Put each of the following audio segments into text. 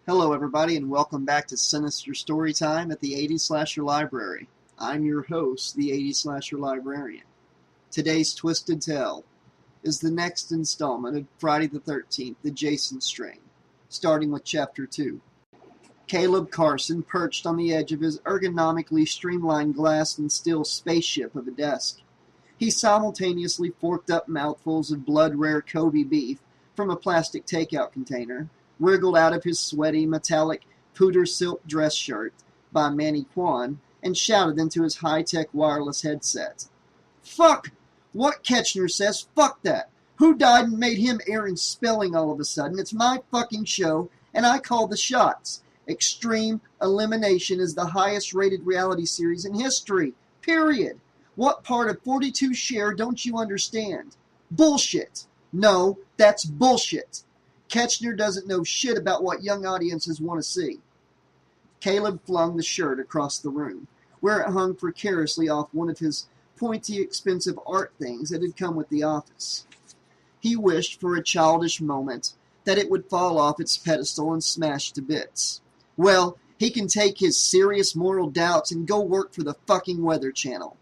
Hello everybody and welcome back to Sinister Storytime at the 80s Slasher Library. I'm your host, the 80s Slasher Librarian. Today's Twisted Tale is the next installment of Friday the 13th, the Jason Strain, starting with Chapter 2. Caleb Carson perched on the edge of his ergonomically streamlined glass and steel spaceship of a desk. He simultaneously forked up mouthfuls of blood-rare Kobe beef from a plastic takeout container, wriggled out of his sweaty, metallic, pooter silk dress shirt by Manny Kwan, and shouted into his high-tech wireless headset. "Fuck! What Ketchner says, fuck that! Who died and made him Aaron Spelling all of a sudden? It's my fucking show, and I call the shots. Extreme Elimination is the highest-rated reality series in history. Period. What part of 42 Share don't you understand? Bullshit. No, that's bullshit. Ketchner doesn't know shit about what young audiences want to see." Caleb flung the shirt across the room, where it hung precariously off one of his pointy, expensive art things that had come with the office. He wished for a childish moment that it would fall off its pedestal and smash to bits. Well, he can take his serious moral doubts and go work for the fucking Weather Channel.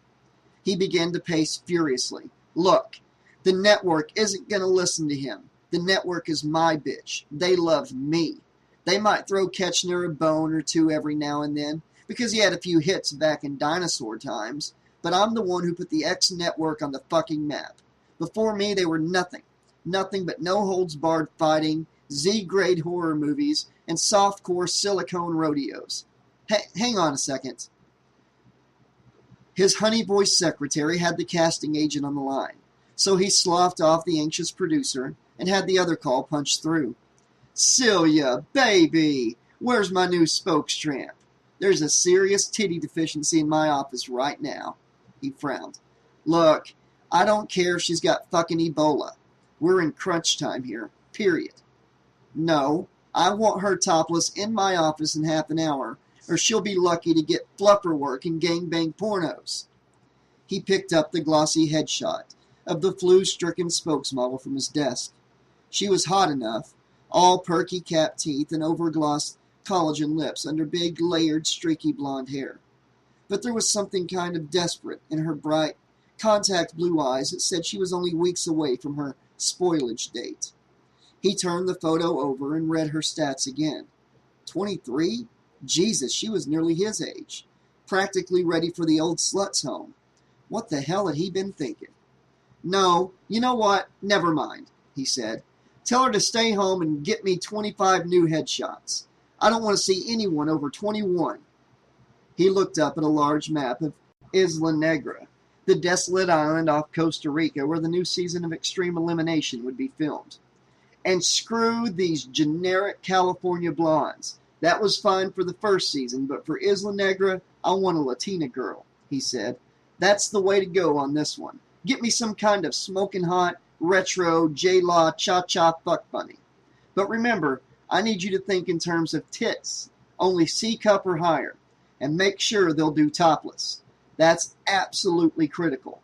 He began to pace furiously. Look, the network isn't going to listen to him. The network is my bitch. They love me. They might throw Ketchner a bone or two every now and then, because he had a few hits back in dinosaur times, but I'm the one who put the X network on the fucking map. Before me, they were nothing. Nothing but no-holds-barred fighting, Z-grade horror movies, and softcore silicone rodeos. Hang on a second. His honey-voiced secretary had the casting agent on the line, so he sloughed off the anxious producer and had the other call punched through. "Celia, baby, where's my new spokestramp? There's a serious titty deficiency in my office right now." He frowned. "Look, I don't care if she's got fucking Ebola. We're in crunch time here, period. No, I want her topless in my office in half an hour, or she'll be lucky to get fluffer work and gangbang pornos." He picked up the glossy headshot of the flu-stricken spokesmodel from his desk. She was hot enough, all perky cap teeth and overglossed collagen lips under big, layered, streaky blonde hair. But there was something kind of desperate in her bright, contact blue eyes that said she was only weeks away from her spoilage date. He turned the photo over and read her stats again. 23? Jesus, she was nearly his age. Practically ready for the old slut's home. What the hell had he been thinking? "No, you know what? Never mind," he said. "Tell her to stay home and get me 25 new headshots. I don't want to see anyone over 21. He looked up at a large map of Isla Negra, the desolate island off Costa Rica where the new season of Extreme Elimination would be filmed. "And screw these generic California blondes. That was fine for the first season, but for Isla Negra, I want a Latina girl," he said. "That's the way to go on this one. Get me some kind of smoking hot, retro, J-Law, cha-cha fuck bunny. But remember, I need you to think in terms of tits, only C-cup or higher, and make sure they'll do topless. That's absolutely critical.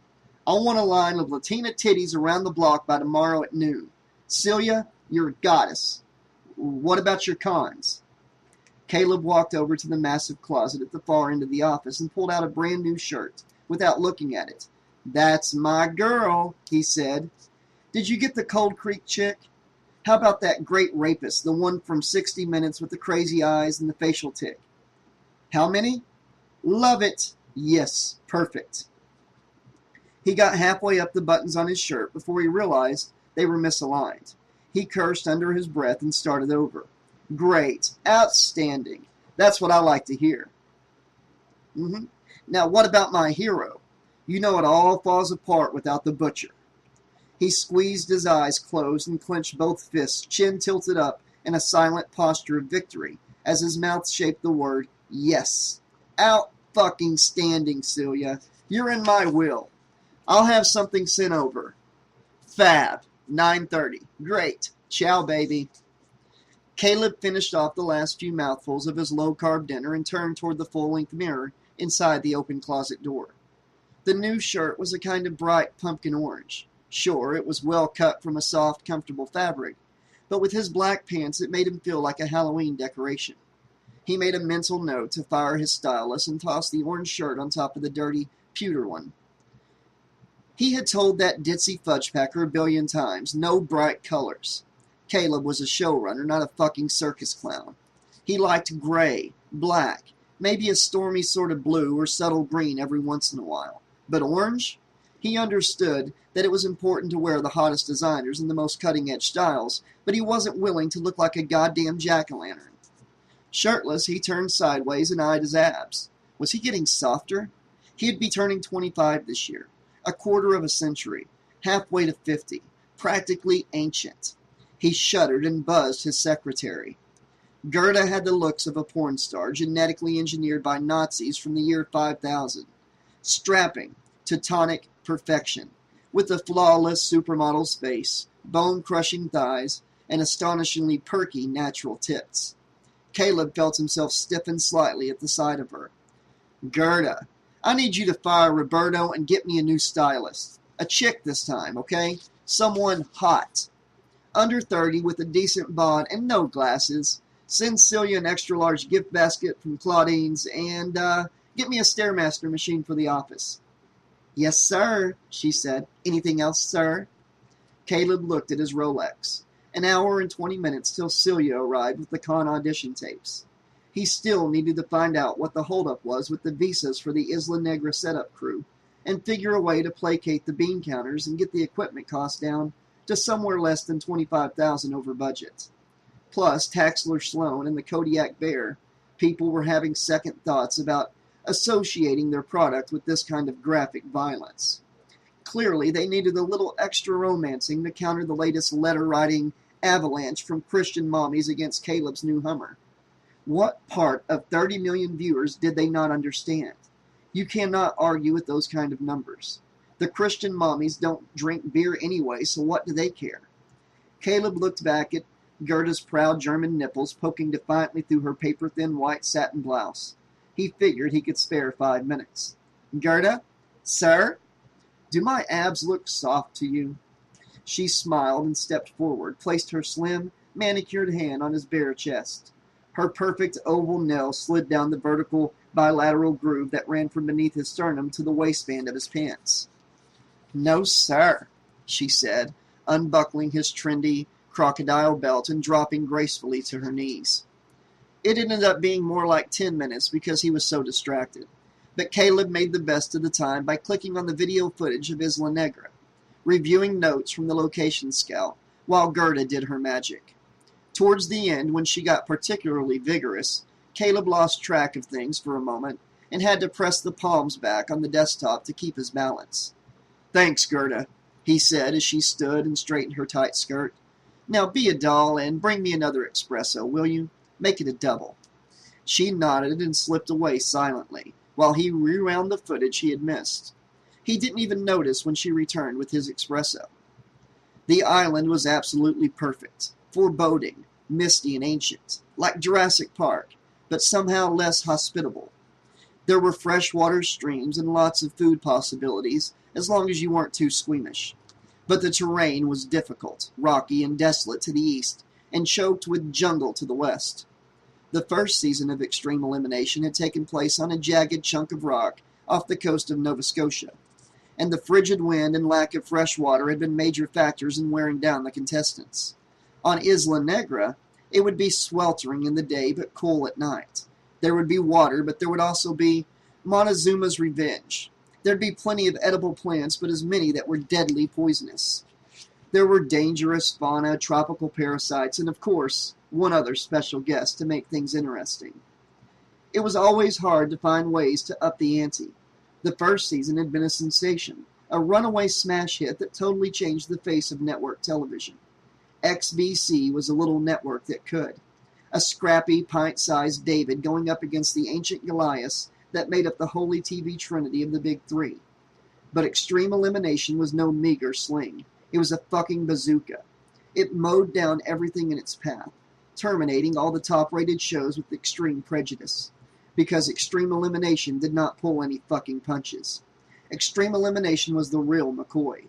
I want a line of Latina titties around the block by tomorrow at noon. Celia, you're a goddess. What about your cons?" Caleb walked over to the massive closet at the far end of the office and pulled out a brand new shirt without looking at it. "That's my girl," he said. "Did you get the Cold Creek chick? How about that great rapist, the one from 60 Minutes with the crazy eyes and the facial tic?" "How many?" "Love it." "Yes, perfect." He got halfway up the buttons on his shirt before he realized they were misaligned. He cursed under his breath and started over. "Great. Outstanding. That's what I like to hear. Now what about my hero? You know it all falls apart without the butcher." He squeezed his eyes closed and clenched both fists, chin tilted up in a silent posture of victory, as his mouth shaped the word, "Yes." "Out-fucking-standing, Celia. You're in my will. I'll have something sent over. Fab. 9:30. Great. Ciao, baby." Caleb finished off the last few mouthfuls of his low-carb dinner and turned toward the full-length mirror inside the open closet door. The new shirt was a kind of bright pumpkin orange. Sure, it was well cut from a soft, comfortable fabric, but with his black pants it made him feel like a Halloween decoration. He made a mental note to fire his stylus and toss the orange shirt on top of the dirty pewter one. He had told that ditzy fudgepacker a billion times, no bright colors. Caleb was a showrunner, not a fucking circus clown. He liked gray, black, maybe a stormy sort of blue or subtle green every once in a while. But orange? He understood that it was important to wear the hottest designers and the most cutting-edge styles, but he wasn't willing to look like a goddamn jack-o'-lantern. Shirtless, he turned sideways and eyed his abs. Was he getting softer? He'd be turning 25 this year, a quarter of a century, halfway to 50, practically ancient. He shuddered and buzzed his secretary. Gerda had the looks of a porn star, genetically engineered by Nazis from the year 5000. Strapping, Teutonic perfection, with a flawless supermodel's face, bone-crushing thighs, and astonishingly perky natural tits. Caleb felt himself stiffen slightly at the sight of her. Gerda, I need you to fire Roberto and get me a new stylist. A chick this time, okay? Someone hot. Under 30 with a decent bod and no glasses. Send Celia an extra-large gift basket from Claudine's and, get me a Stairmaster machine for the office. Yes, sir, she said. Anything else, sir? Caleb looked at his Rolex. An hour and 20 minutes till Celia arrived with the con audition tapes. He still needed to find out what the holdup was with the visas for the Isla Negra setup crew, and figure a way to placate the bean counters and get the equipment costs down to somewhere less than $25,000 over budget. Plus, Taxler Sloan and the Kodiak Bear, people were having second thoughts about associating their product with this kind of graphic violence. Clearly, they needed a little extra romancing to counter the latest letter-writing avalanche from Christian mommies against Caleb's new Hummer. What part of 30 million viewers did they not understand? You cannot argue with those kind of numbers. The Christian mommies don't drink beer anyway, so what do they care? Caleb looked back at Gerda's proud German nipples poking defiantly through her paper-thin white satin blouse. He figured he could spare 5 minutes. Gerda? Sir? Do my abs look soft to you? She smiled and stepped forward, placed her slim, manicured hand on his bare chest. Her perfect oval nail slid down the vertical bilateral groove that ran from beneath his sternum to the waistband of his pants. No, sir, she said, unbuckling his trendy crocodile belt and dropping gracefully to her knees. It ended up being more like 10 minutes because he was so distracted. But Caleb made the best of the time by clicking on the video footage of Isla Negra, reviewing notes from the location scout, while Gerda did her magic. Towards the end, when she got particularly vigorous, Caleb lost track of things for a moment and had to press the palms back on the desktop to keep his balance. Thanks, Gerda, he said as she stood and straightened her tight skirt. Now be a doll and bring me another espresso, will you? Make it a double. She nodded and slipped away silently, while he rewound the footage he had missed. He didn't even notice when she returned with his espresso. The island was absolutely perfect, foreboding, misty and ancient, like Jurassic Park, but somehow less hospitable. There were freshwater streams and lots of food possibilities, as long as you weren't too squeamish. But the terrain was difficult, rocky and desolate to the east, and choked with jungle to the west. The first season of Extreme Elimination had taken place on a jagged chunk of rock off the coast of Nova Scotia, and the frigid wind and lack of fresh water had been major factors in wearing down the contestants. On Isla Negra, it would be sweltering in the day but cool at night. There would be water, but there would also be Montezuma's revenge. There'd be plenty of edible plants, but as many that were deadly poisonous. There were dangerous fauna, tropical parasites, and of course, one other special guest to make things interesting. It was always hard to find ways to up the ante. The first season had been a sensation, a runaway smash hit that totally changed the face of network television. XBC was a little network that could. A scrappy, pint-sized David going up against the ancient Goliaths that made up the holy TV trinity of the Big Three. But Extreme Elimination was no meager sling. It was a fucking bazooka. It mowed down everything in its path, terminating all the top-rated shows with extreme prejudice. Because Extreme Elimination did not pull any fucking punches. Extreme Elimination was the real McCoy.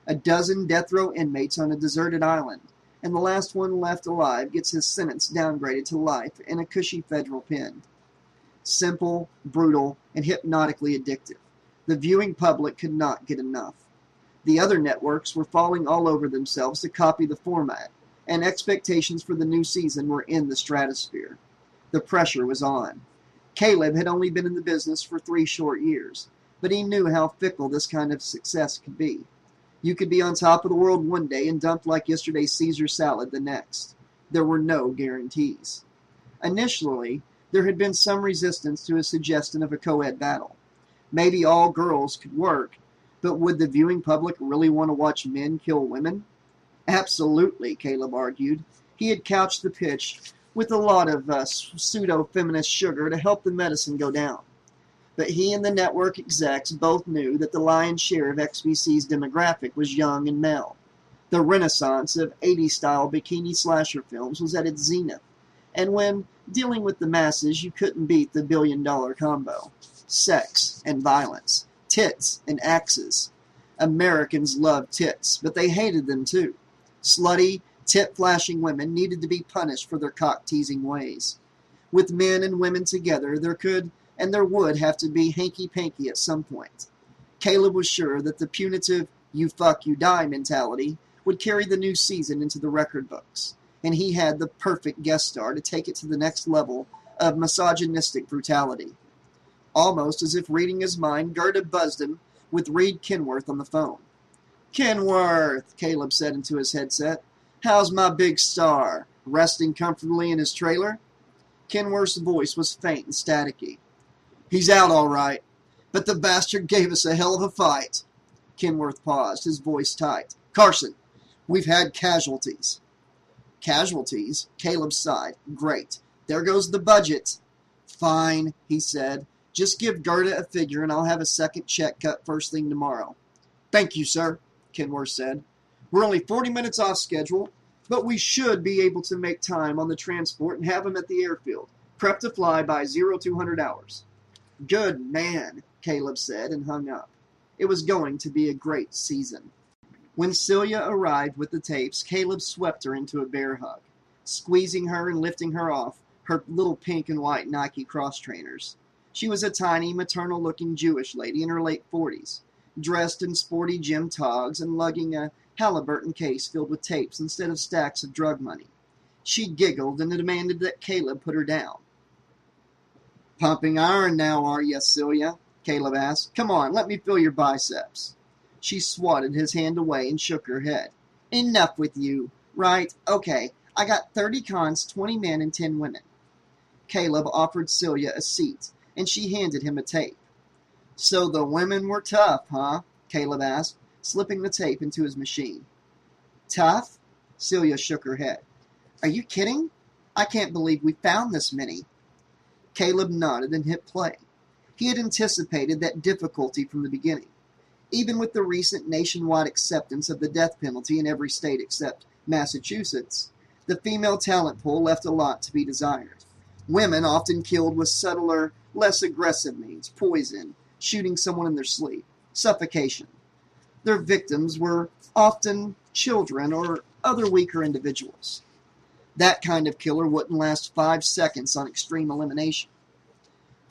A dozen death row inmates on a deserted island, and the last one left alive gets his sentence downgraded to life in a cushy federal pen. Simple, brutal, and hypnotically addictive. The viewing public could not get enough. The other networks were falling all over themselves to copy the format, and expectations for the new season were in the stratosphere. The pressure was on. Caleb had only been in the business for 3 short years, but he knew how fickle this kind of success could be. You could be on top of the world one day and dumped like yesterday's Caesar salad the next. There were no guarantees. Initially, there had been some resistance to a suggestion of a co-ed battle. Maybe all girls could work, but would the viewing public really want to watch men kill women? Absolutely, Caleb argued. He had couched the pitch with a lot of pseudo-feminist sugar to help the medicine go down. But he and the network execs both knew that the lion's share of XBC's demographic was young and male. The renaissance of 80s-style bikini slasher films was at its zenith, and when dealing with the masses, you couldn't beat the billion-dollar combo. Sex and violence, tits and axes. Americans loved tits, but they hated them too. Slutty, tit-flashing women needed to be punished for their cock-teasing ways. With men and women together, there could and there would have to be hanky-panky at some point. Caleb was sure that the punitive you fuck, you die mentality would carry the new season into the record books, and he had the perfect guest star to take it to the next level of misogynistic brutality. Almost as if reading his mind, Gerda buzzed him with Reed Kenworth on the phone. "Kenworth," Caleb said into his headset. "How's my big star? Resting comfortably in his trailer?" Kenworth's voice was faint and staticky. "He's out all right, but the bastard gave us a hell of a fight." Kenworth paused, his voice tight. "Carson, we've had casualties." "Casualties?" Caleb sighed. "Great. There goes the budget." "Fine," he said. "Just give Gerda a figure and I'll have a second check cut first thing tomorrow." "Thank you, sir," Kenworth said. "We're only 40 minutes off schedule, but we should be able to make time on the transport and have him at the airfield. Prep to fly by 0200 hours. "Good man," Caleb said and hung up. It was going to be a great season. When Celia arrived with the tapes, Caleb swept her into a bear hug, squeezing her and lifting her off her little pink and white Nike cross trainers. She was a tiny, maternal-looking Jewish lady in her late 40s, dressed in sporty gym togs and lugging a Halliburton case filled with tapes instead of stacks of drug money. She giggled and demanded that Caleb put her down. "Pumping iron now, are ya, Celia?" Caleb asked. "Come on, let me feel your biceps." She swatted his hand away and shook her head. "Enough with you. Right, okay, I got 30 cons, 20 men, and 10 women." Caleb offered Celia a seat, and she handed him a tape. "So the women were tough, huh?" Caleb asked, slipping the tape into his machine. "Tough?" Celia shook her head. "Are you kidding? I can't believe we found this many." Caleb nodded and hit play. He had anticipated that difficulty from the beginning. Even with the recent nationwide acceptance of the death penalty in every state except Massachusetts, the female talent pool left a lot to be desired. Women often killed with subtler, less aggressive means: poison, shooting someone in their sleep, suffocation. Their victims were often children or other weaker individuals. That kind of killer wouldn't last 5 seconds on extreme elimination.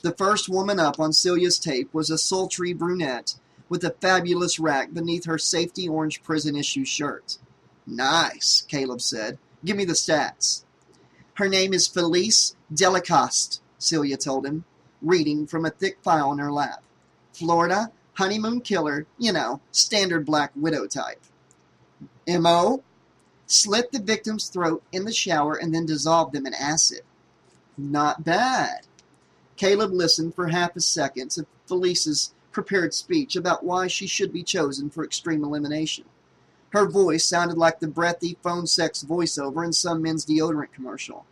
The first woman up on Celia's tape was a sultry brunette with a fabulous rack beneath her safety orange prison issue shirt. "Nice," Caleb said. "Give me the stats." "Her name is Felice Delacoste," Celia told him, reading from a thick file in her lap. "Florida, honeymoon killer, standard black widow type." "M.O.? Slit the victim's throat in the shower and then dissolve them in acid." "Not bad." Caleb listened for half a second to Felice's prepared speech about why she should be chosen for extreme elimination. Her voice sounded like the breathy phone sex voiceover in some men's deodorant commercial,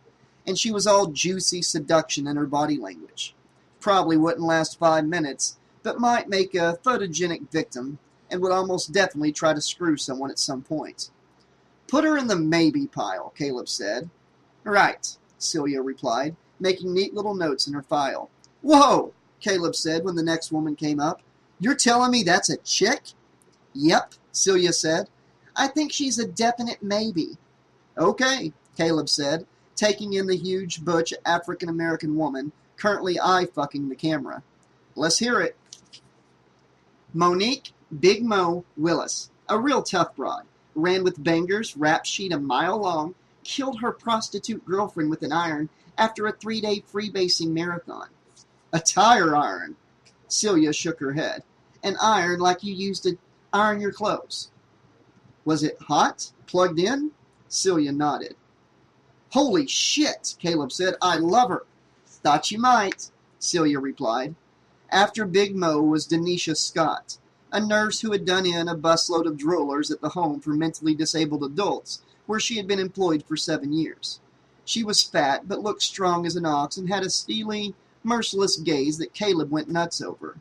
and she was all juicy seduction in her body language. Probably wouldn't last 5 minutes, but might make a photogenic victim and would almost definitely try to screw someone at some point. "Put her in the maybe pile," Caleb said. "Right," Celia replied, making neat little notes in her file. "Whoa," Caleb said when the next woman came up. "You're telling me that's a chick?" "Yep," Celia said. "I think she's a definite maybe." Okay, Caleb said, taking in the huge, butch African-American woman currently eye-fucking the camera. Let's hear it. Monique Big Mo Willis, a real tough broad, ran with bangers, rap sheet a mile long, killed her prostitute girlfriend with an iron after a 3-day freebasing marathon. A tire iron. Celia shook her head. An iron like you used to iron your clothes. Was it hot? Plugged in? Celia nodded. Holy shit, Caleb said. I love her. Thought you might, Celia replied. After Big Mo was Denisha Scott, a nurse who had done in a busload of droolers at the home for mentally disabled adults, where she had been employed for 7 years. She was fat, but looked strong as an ox and had a steely, merciless gaze that Caleb went nuts over.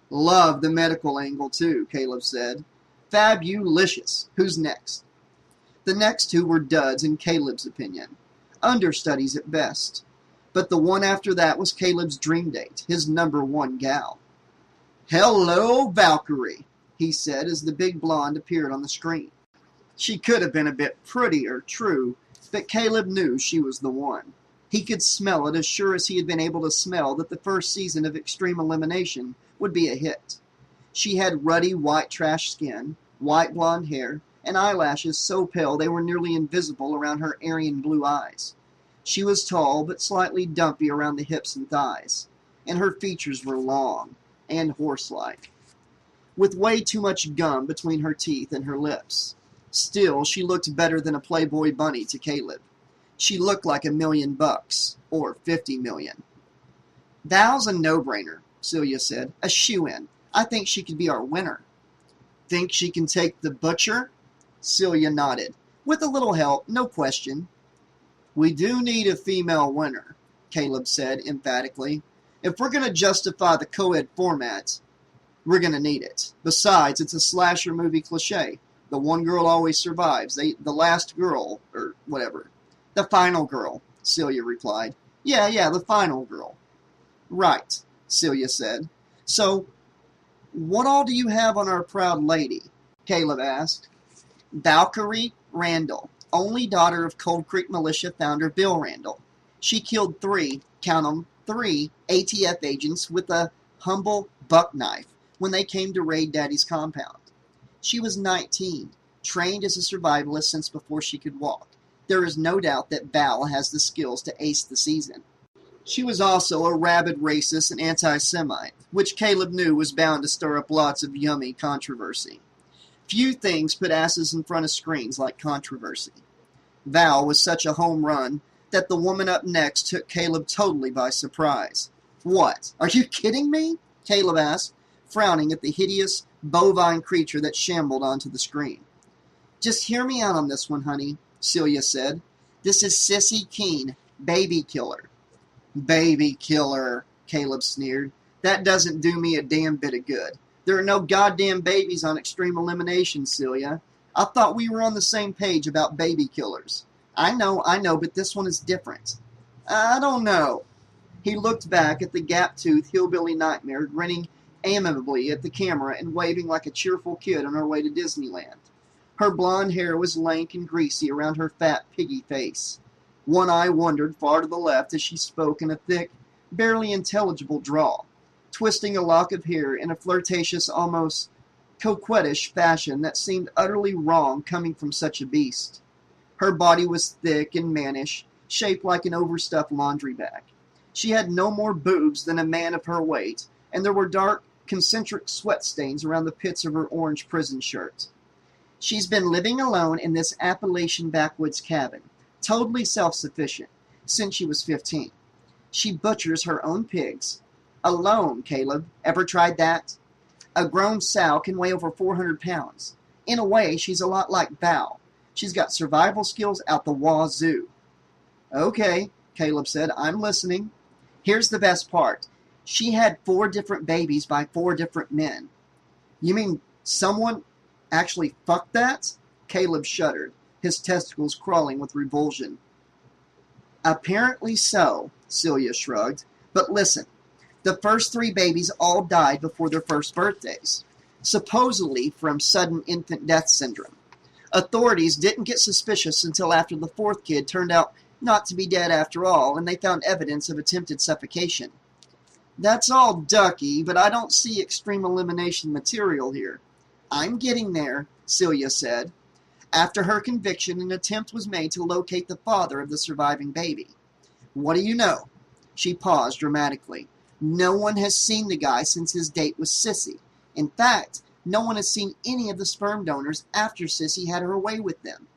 Love the medical angle, too, Caleb said. Fabulicious. Who's next? The next two were duds in Caleb's opinion. Understudies at best. But the one after that was Caleb's dream date, his #1 gal. Hello, Valkyrie, he said as the big blonde appeared on the screen. She could have been a bit prettier, true, but Caleb knew she was the one. He could smell it as sure as he had been able to smell that the first season of Extreme Elimination would be a hit. She had ruddy white trash skin, white blonde hair, and eyelashes so pale they were nearly invisible around her Aryan blue eyes. She was tall but slightly dumpy around the hips and thighs, and her features were long and horse-like, with way too much gum between her teeth and her lips. Still, she looked better than a Playboy bunny to Caleb. She looked like $1 million, or 50 million. Val's a no-brainer, Celia said. A shoo-in. I think she could be our winner. Think she can take the butcher? Celia nodded. With a little help, no question. We do need a female winner, Caleb said emphatically. If we're going to justify the co-ed format, we're going to need it. Besides, it's a slasher movie cliche. The one girl always survives. The last girl, or whatever. The final girl, Celia replied. Yeah, the final girl. Right, Celia said. So, what all do you have on our proud lady? Caleb asked. Valkyrie Randall, only daughter of Cold Creek Militia founder Bill Randall. She killed 3, count 'em, 3 ATF agents with a humble buck knife when they came to raid Daddy's compound. She was 19, trained as a survivalist since before she could walk. There is no doubt that Val has the skills to ace the season. She was also a rabid racist and anti-Semite, which Caleb knew was bound to stir up lots of yummy controversy. Few things put asses in front of screens like controversy. Val was such a home run that the woman up next took Caleb totally by surprise. What? Are you kidding me? Caleb asked, frowning at the hideous, bovine creature that shambled onto the screen. Just hear me out on this one, honey, Celia said. This is Sissy Keene, baby killer. Baby killer, Caleb sneered. That doesn't do me a damn bit of good. There are no goddamn babies on Extreme Elimination, Celia. I thought we were on the same page about baby killers. I know, but this one is different. I don't know. He looked back at the gap-toothed hillbilly nightmare, grinning amiably at the camera and waving like a cheerful kid on her way to Disneyland. Her blonde hair was lank and greasy around her fat, piggy face. One eye wandered far to the left as she spoke in a thick, barely intelligible drawl, twisting a lock of hair in a flirtatious, almost coquettish fashion that seemed utterly wrong coming from such a beast. Her body was thick and mannish, shaped like an overstuffed laundry bag. She had no more boobs than a man of her weight, and there were dark, concentric sweat stains around the pits of her orange prison shirt. She's been living alone in this Appalachian backwoods cabin, totally self-sufficient, since she was 15. She butchers her own pigs. Alone, Caleb. Ever tried that? A grown sow can weigh over 400 pounds. In a way, she's a lot like Val. She's got survival skills out the wazoo. Okay, Caleb said. I'm listening. Here's the best part. She had 4 different babies by 4 different men. You mean someone actually fucked that? Caleb shuddered, his testicles crawling with revulsion. Apparently so, Celia shrugged. But listen, the first 3 babies all died before their first birthdays, supposedly from sudden infant death syndrome. Authorities didn't get suspicious until after the fourth kid turned out not to be dead after all, and they found evidence of attempted suffocation. That's all ducky, but I don't see extreme elimination material here. I'm getting there, Celia said. After her conviction, an attempt was made to locate the father of the surviving baby. What do you know? She paused dramatically. No one has seen the guy since his date with Sissy. In fact, no one has seen any of the sperm donors after Sissy had her way with them.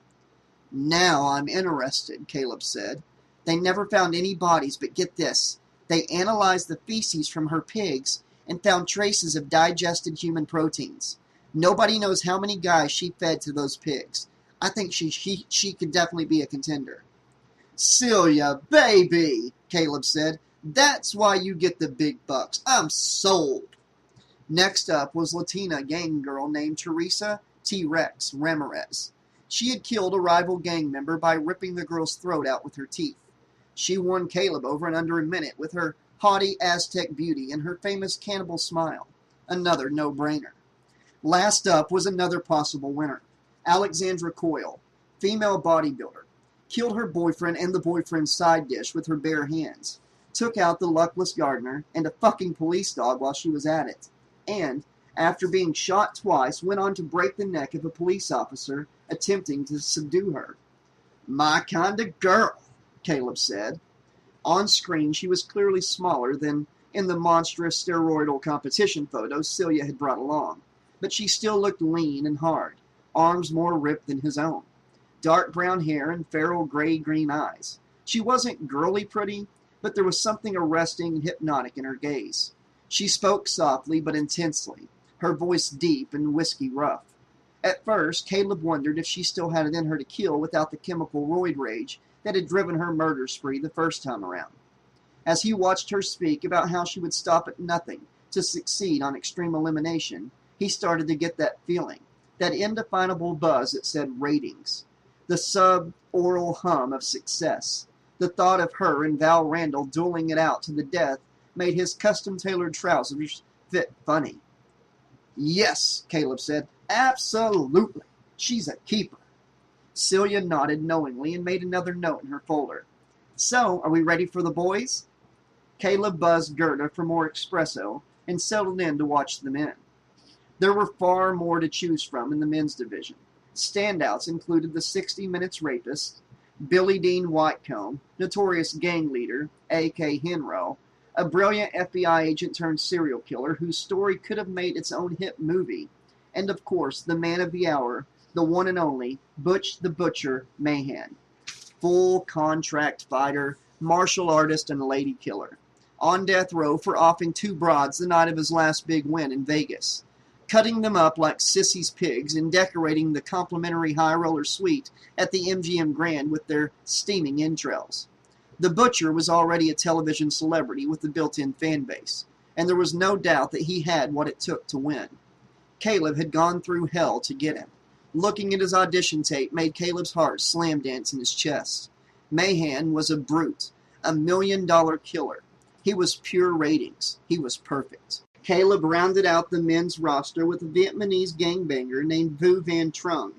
Now I'm interested, Caleb said. They never found any bodies, but get this. They analyzed the feces from her pigs and found traces of digested human proteins. Nobody knows how many guys she fed to those pigs. I think she could definitely be a contender. Celia, baby, Caleb said. That's why you get the big bucks. I'm sold. Next up was Latina gang girl named Teresa T-Rex Ramirez. She had killed a rival gang member by ripping the girl's throat out with her teeth. She won Caleb over in under a minute with her haughty Aztec beauty and her famous cannibal smile. Another no-brainer. Last up was another possible winner. Alexandra Coyle, female bodybuilder. Killed her boyfriend and the boyfriend's side dish with her bare hands. Took out the luckless gardener and a fucking police dog while she was at it. And, after being shot twice, went on to break the neck of a police officer attempting to subdue her. My kind of girl, Caleb said. On screen, she was clearly smaller than in the monstrous steroidal competition photos Celia had brought along, but she still looked lean and hard, arms more ripped than his own. Dark brown hair and feral gray-green eyes. She wasn't girly pretty, but there was something arresting and hypnotic in her gaze. She spoke softly but intensely, her voice deep and whiskey rough. At first, Caleb wondered if she still had it in her to kill without the chemical roid rage that had driven her murder spree the first time around. As he watched her speak about how she would stop at nothing to succeed on extreme elimination, he started to get that feeling, that indefinable buzz that said ratings, the sub-oral hum of success. The thought of her and Val Randall dueling it out to the death made his custom-tailored trousers fit funny. Yes, Caleb said. Absolutely. She's a keeper. Celia nodded knowingly and made another note in her folder. So, are we ready for the boys? Caleb buzzed Gerda for more espresso and settled in to watch the men. There were far more to choose from in the men's division. Standouts included the 60 Minutes rapist, Billy Dean Whitecomb, notorious gang leader, A.K. Henro, a brilliant FBI agent turned serial killer whose story could have made its own hit movie, and of course the man of the hour, the one and only Butch the Butcher Mahan. Full contract fighter, martial artist, and lady killer. On death row for offing two broads the night of his last big win in Vegas. Cutting them up like Sissy's pigs and decorating the complimentary high roller suite at the MGM Grand with their steaming entrails. The Butcher was already a television celebrity with a built-in fan base, and there was no doubt that he had what it took to win. Caleb had gone through hell to get him. Looking at his audition tape made Caleb's heart slam dance in his chest. Mahan was a brute, a $1 million killer. He was pure ratings. He was perfect. Caleb rounded out the men's roster with a Vietnamese gangbanger named Vu Van Trung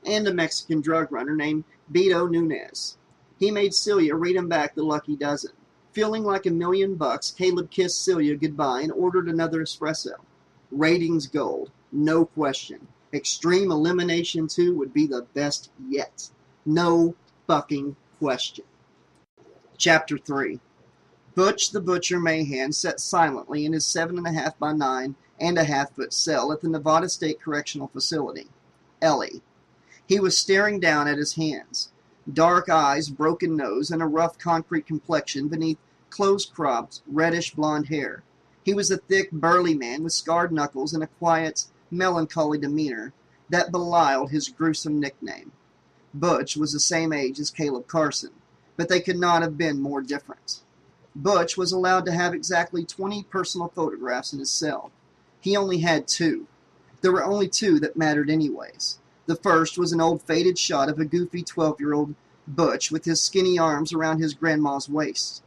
and a Mexican drug runner named Beto Nunez. He made Celia read him back the lucky dozen. Feeling like $1 million, Caleb kissed Celia goodbye and ordered another espresso. Ratings gold, no question. Extreme Elimination 2 would be the best yet. No fucking question. Chapter 3. Butch the Butcher Mahan sat silently in his 7.5 by 9.5 foot cell at the Nevada State Correctional Facility. Ellie. He was staring down at his hands. Dark eyes, broken nose, and a rough concrete complexion beneath close-cropped, reddish-blonde hair. He was a thick, burly man with scarred knuckles and a quiet, melancholy demeanor that belied his gruesome nickname. Butch was the same age as Caleb Carson, but they could not have been more different. Butch was allowed to have exactly 20 personal photographs in his cell. He only had 2. There were only 2 that mattered anyways. The first was an old faded shot of a goofy 12-year-old Butch with his skinny arms around his grandma's waist.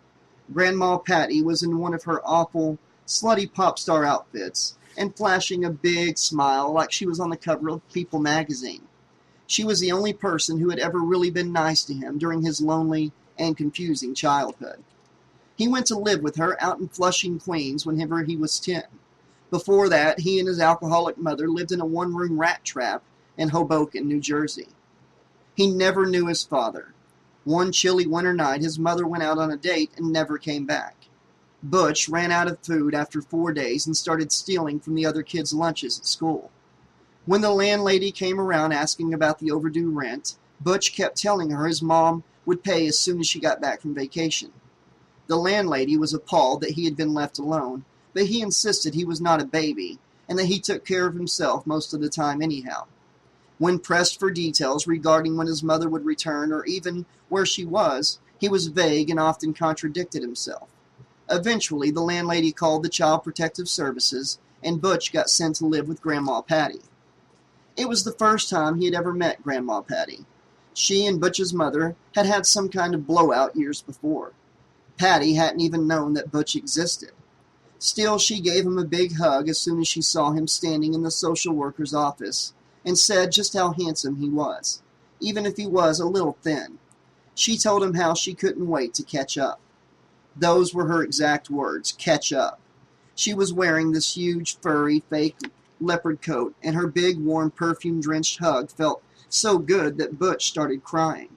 Grandma Patty was in one of her awful, slutty pop star outfits and flashing a big smile like she was on the cover of People magazine. She was the only person who had ever really been nice to him during his lonely and confusing childhood. He went to live with her out in Flushing, Queens whenever he was 10. Before that, he and his alcoholic mother lived in a one-room rat trap in Hoboken, New Jersey. He never knew his father. One chilly winter night, his mother went out on a date and never came back. Butch ran out of food after 4 days and started stealing from the other kids' lunches at school. When the landlady came around asking about the overdue rent, Butch kept telling her his mom would pay as soon as she got back from vacation. The landlady was appalled that he had been left alone, but he insisted he was not a baby and that he took care of himself most of the time anyhow. When pressed for details regarding when his mother would return or even where she was, he was vague and often contradicted himself. Eventually, the landlady called the Child Protective Services, and Butch got sent to live with Grandma Patty. It was the first time he had ever met Grandma Patty. She and Butch's mother had had some kind of blowout years before. Patty hadn't even known that Butch existed. Still, she gave him a big hug as soon as she saw him standing in the social worker's office, and said just how handsome he was, even if he was a little thin. She told him how she couldn't wait to catch up. Those were her exact words, catch up. She was wearing this huge, furry, fake leopard coat, and her big, warm, perfume-drenched hug felt so good that Butch started crying.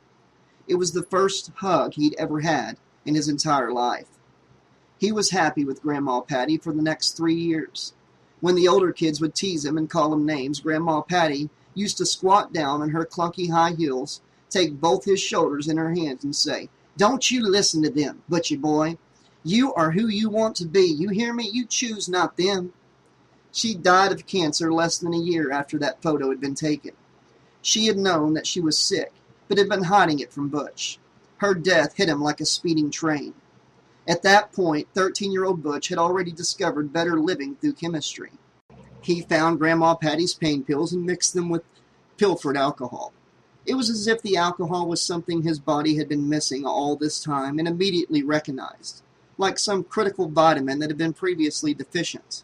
It was the first hug he'd ever had in his entire life. He was happy with Grandma Patty for the next 3 years. When the older kids would tease him and call him names, Grandma Patty used to squat down on her clunky high heels, take both his shoulders in her hands and say, "Don't you listen to them, Butchie boy. You are who you want to be. You hear me? You choose, not them." She died of cancer less than a year after that photo had been taken. She had known that she was sick, but had been hiding it from Butch. Her death hit him like a speeding train. At that point, 13-year-old Butch had already discovered better living through chemistry. He found Grandma Patty's pain pills and mixed them with pilfered alcohol. It was as if the alcohol was something his body had been missing all this time and immediately recognized, like some critical vitamin that had been previously deficient.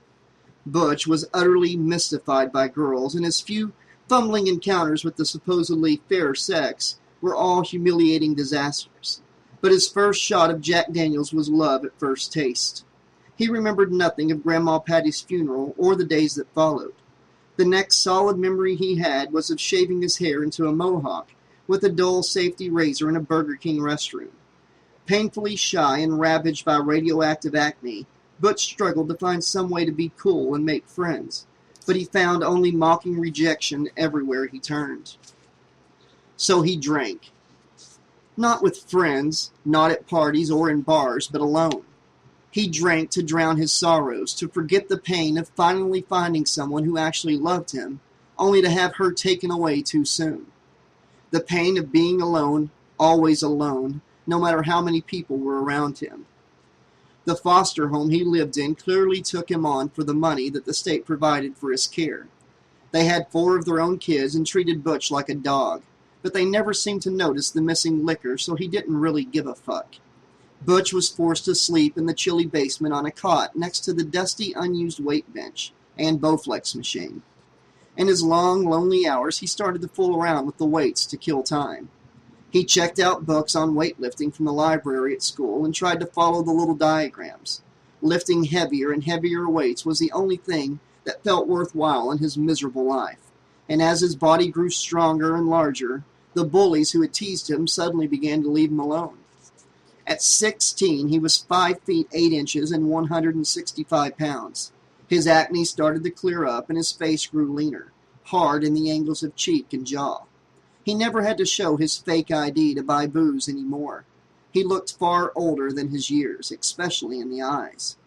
Butch was utterly mystified by girls, and his few fumbling encounters with the supposedly fair sex were all humiliating disasters. But his first shot of Jack Daniels was love at first taste. He remembered nothing of Grandma Patty's funeral or the days that followed. The next solid memory he had was of shaving his hair into a mohawk with a dull safety razor in a Burger King restroom. Painfully shy and ravaged by radioactive acne, Butch struggled to find some way to be cool and make friends, but he found only mocking rejection everywhere he turned. So he drank. Not with friends, not at parties or in bars, but alone. He drank to drown his sorrows, to forget the pain of finally finding someone who actually loved him, only to have her taken away too soon. The pain of being alone, always alone, no matter how many people were around him. The foster home he lived in clearly took him on for the money that the state provided for his care. They had 4 of their own kids and treated Butch like a dog, but they never seemed to notice the missing liquor, so he didn't really give a fuck. Butch was forced to sleep in the chilly basement on a cot next to the dusty, unused weight bench and Bowflex machine. In his long, lonely hours, he started to fool around with the weights to kill time. He checked out books on weightlifting from the library at school and tried to follow the little diagrams. Lifting heavier and heavier weights was the only thing that felt worthwhile in his miserable life. And as his body grew stronger and larger, the bullies who had teased him suddenly began to leave him alone. At 16, he was 5 feet 8 inches and 165 pounds. His acne started to clear up and his face grew leaner, hard in the angles of cheek and jaw. He never had to show his fake ID to buy booze anymore. He looked far older than his years, especially in the eyes.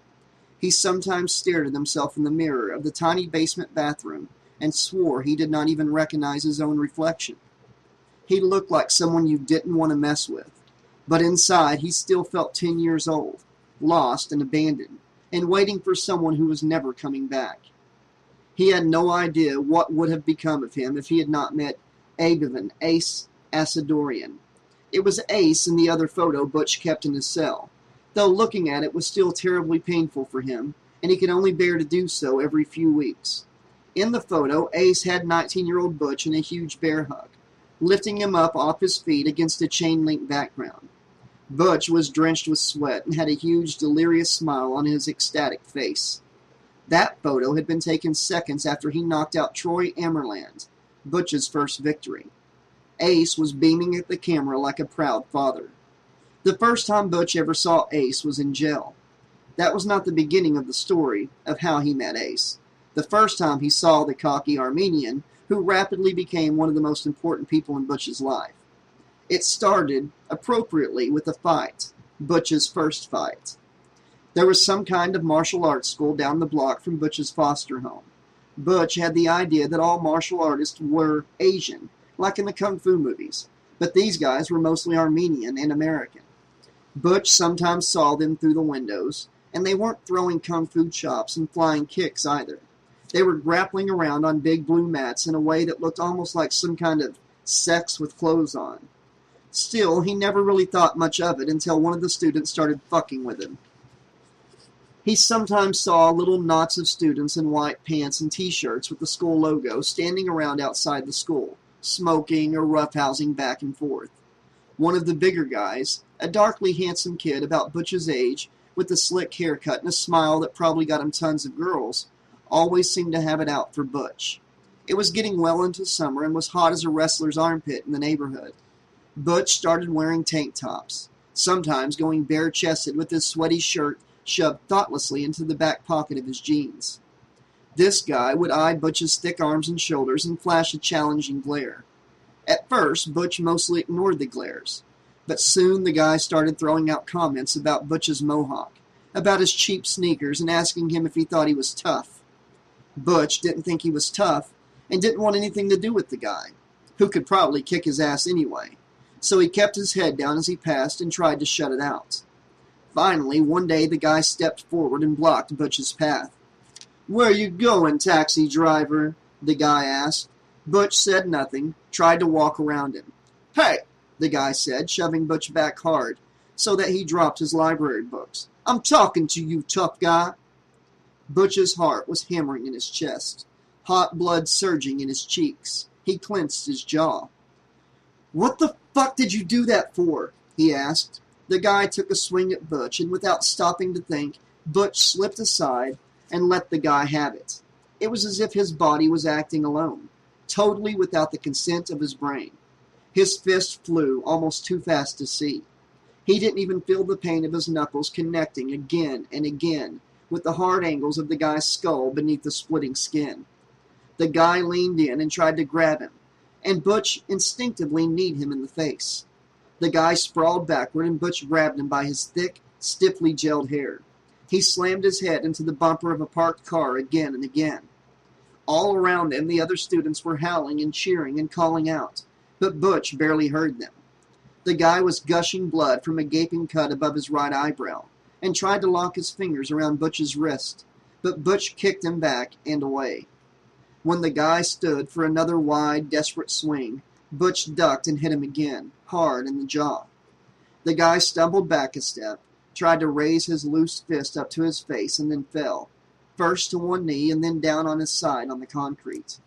He sometimes stared at himself in the mirror of the tiny basement bathroom and swore he did not even recognize his own reflection. He looked like someone you didn't want to mess with, but inside he still felt 10 years old, lost and abandoned, and waiting for someone who was never coming back. He had no idea what would have become of him if he had not met Agavin Ace Asadorian. It was Ace in the other photo Butch kept in his cell, though looking at it was still terribly painful for him, and he could only bear to do so every few weeks. In the photo, Ace had 19-year-old Butch in a huge bear hug, lifting him up off his feet against a chain-link background. Butch was drenched with sweat and had a huge, delirious smile on his ecstatic face. That photo had been taken seconds after he knocked out Troy Amerland, Butch's first victory. Ace was beaming at the camera like a proud father. The first time Butch ever saw Ace was in jail. That was not the beginning of the story of how he met Ace. The first time he saw the cocky Armenian, who rapidly became one of the most important people in Butch's life. It started, appropriately, with a fight, Butch's first fight. There was some kind of martial arts school down the block from Butch's foster home. Butch had the idea that all martial artists were Asian, like in the kung fu movies, but these guys were mostly Armenian and American. Butch sometimes saw them through the windows, and they weren't throwing kung fu chops and flying kicks either. They were grappling around on big blue mats in a way that looked almost like some kind of sex with clothes on. Still, he never really thought much of it until one of the students started fucking with him. He sometimes saw little knots of students in white pants and t-shirts with the school logo standing around outside the school, smoking or roughhousing back and forth. One of the bigger guys, a darkly handsome kid about Butch's age, with a slick haircut and a smile that probably got him tons of girls, always seemed to have it out for Butch. It was getting well into summer and was hot as a wrestler's armpit in the neighborhood. Butch started wearing tank tops, sometimes going bare-chested with his sweaty shirt shoved thoughtlessly into the back pocket of his jeans. This guy would eye Butch's thick arms and shoulders and flash a challenging glare. At first, Butch mostly ignored the glares, but soon the guy started throwing out comments about Butch's mohawk, about his cheap sneakers, and asking him if he thought he was tough. Butch didn't think he was tough and didn't want anything to do with the guy, who could probably kick his ass anyway, so he kept his head down as he passed and tried to shut it out. Finally, one day the guy stepped forward and blocked Butch's path. "Where you going, taxi driver?" the guy asked. Butch said nothing, tried to walk around him. "Hey," the guy said, shoving Butch back hard, so that he dropped his library books. "I'm talking to you, tough guy." Butch's heart was hammering in his chest, hot blood surging in his cheeks. He clenched his jaw. "What the fuck did you do that for?" he asked. The guy took a swing at Butch, and without stopping to think, Butch slipped aside and let the guy have it. It was as if his body was acting alone, totally without the consent of his brain. His fist flew almost too fast to see. He didn't even feel the pain of his knuckles connecting again and again with the hard angles of the guy's skull beneath the splitting skin. The guy leaned in and tried to grab him, and Butch instinctively kneed him in the face. The guy sprawled backward, and Butch grabbed him by his thick, stiffly gelled hair. He slammed his head into the bumper of a parked car again and again. All around them, the other students were howling and cheering and calling out, but Butch barely heard them. The guy was gushing blood from a gaping cut above his right eyebrow, and tried to lock his fingers around Butch's wrist, but Butch kicked him back and away. When the guy stood for another wide, desperate swing, Butch ducked and hit him again, hard in the jaw. The guy stumbled back a step, tried to raise his loose fist up to his face, and then fell, first to one knee and then down on his side on the concrete.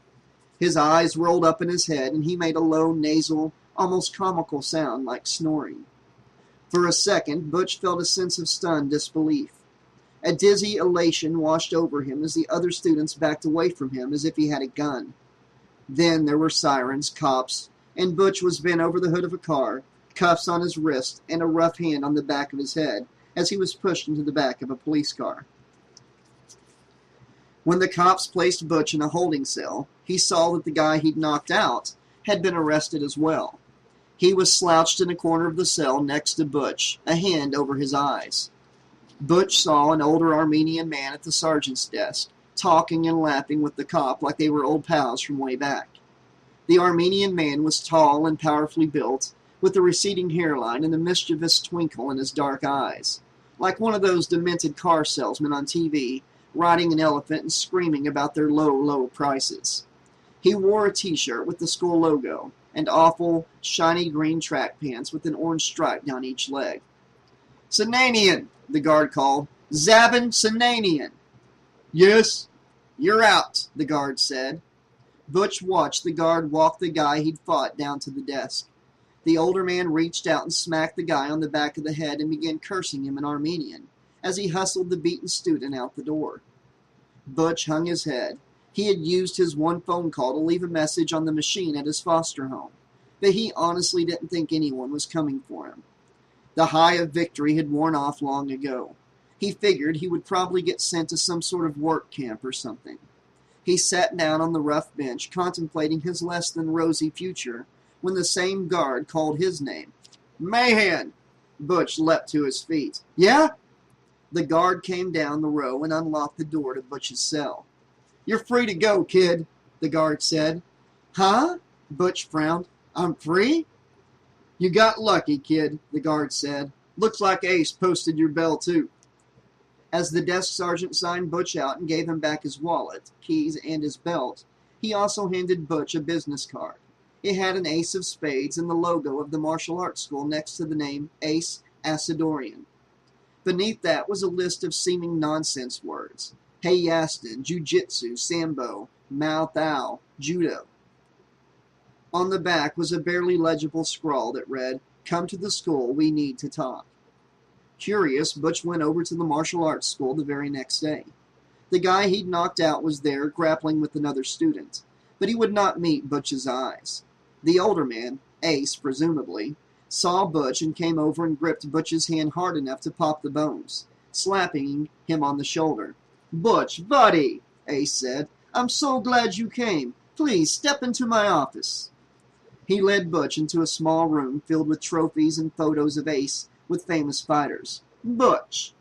His eyes rolled up in his head, and he made a low, nasal, almost comical sound like snoring. For a second, Butch felt a sense of stunned disbelief. A dizzy elation washed over him as the other students backed away from him as if he had a gun. Then there were sirens, cops, and Butch was bent over the hood of a car, cuffs on his wrist, and a rough hand on the back of his head as he was pushed into the back of a police car. When the cops placed Butch in a holding cell, he saw that the guy he'd knocked out had been arrested as well. He was slouched in a corner of the cell next to Butch, a hand over his eyes. Butch saw an older Armenian man at the sergeant's desk, talking and laughing with the cop like they were old pals from way back. The Armenian man was tall and powerfully built, with a receding hairline and a mischievous twinkle in his dark eyes, like one of those demented car salesmen on TV, riding an elephant and screaming about their low, low prices. He wore a t-shirt with the school logo, and awful, shiny green track pants with an orange stripe down each leg. "Sananian," the guard called. "Zabin Sananian." "Yes." "You're out," the guard said. Butch watched the guard walk the guy he'd fought down to the desk. The older man reached out and smacked the guy on the back of the head and began cursing him in Armenian as he hustled the beaten student out the door. Butch hung his head. He had used his one phone call to leave a message on the machine at his foster home, but he honestly didn't think anyone was coming for him. The high of victory had worn off long ago. He figured he would probably get sent to some sort of work camp or something. He sat down on the rough bench, contemplating his less than rosy future, when the same guard called his name. "Mahan!" Butch leapt to his feet. "Yeah?" The guard came down the row and unlocked the door to Butch's cell. "You're free to go, kid," the guard said. "Huh?" Butch frowned. "I'm free?" "You got lucky, kid," the guard said. "Looks like Ace posted your bail, too." As the desk sergeant signed Butch out and gave him back his wallet, keys, and his belt, he also handed Butch a business card. It had an ace of spades and the logo of the martial arts school next to the name Ace Asadorian. Beneath that was a list of seeming nonsense words. Heiyastin, Jiu-Jitsu, Sambo, Mao Thao, Judo. On the back was a barely legible scrawl that read, "Come to the school, we need to talk." Curious, Butch went over to the martial arts school the very next day. The guy he'd knocked out was there, grappling with another student, but he would not meet Butch's eyes. The older man, Ace presumably, saw Butch and came over and gripped Butch's hand hard enough to pop the bones, slapping him on the shoulder. "Butch, buddy," Ace said, "I'm so glad you came. Please, step into my office." He led Butch into a small room filled with trophies and photos of Ace with famous fighters. "Butch,"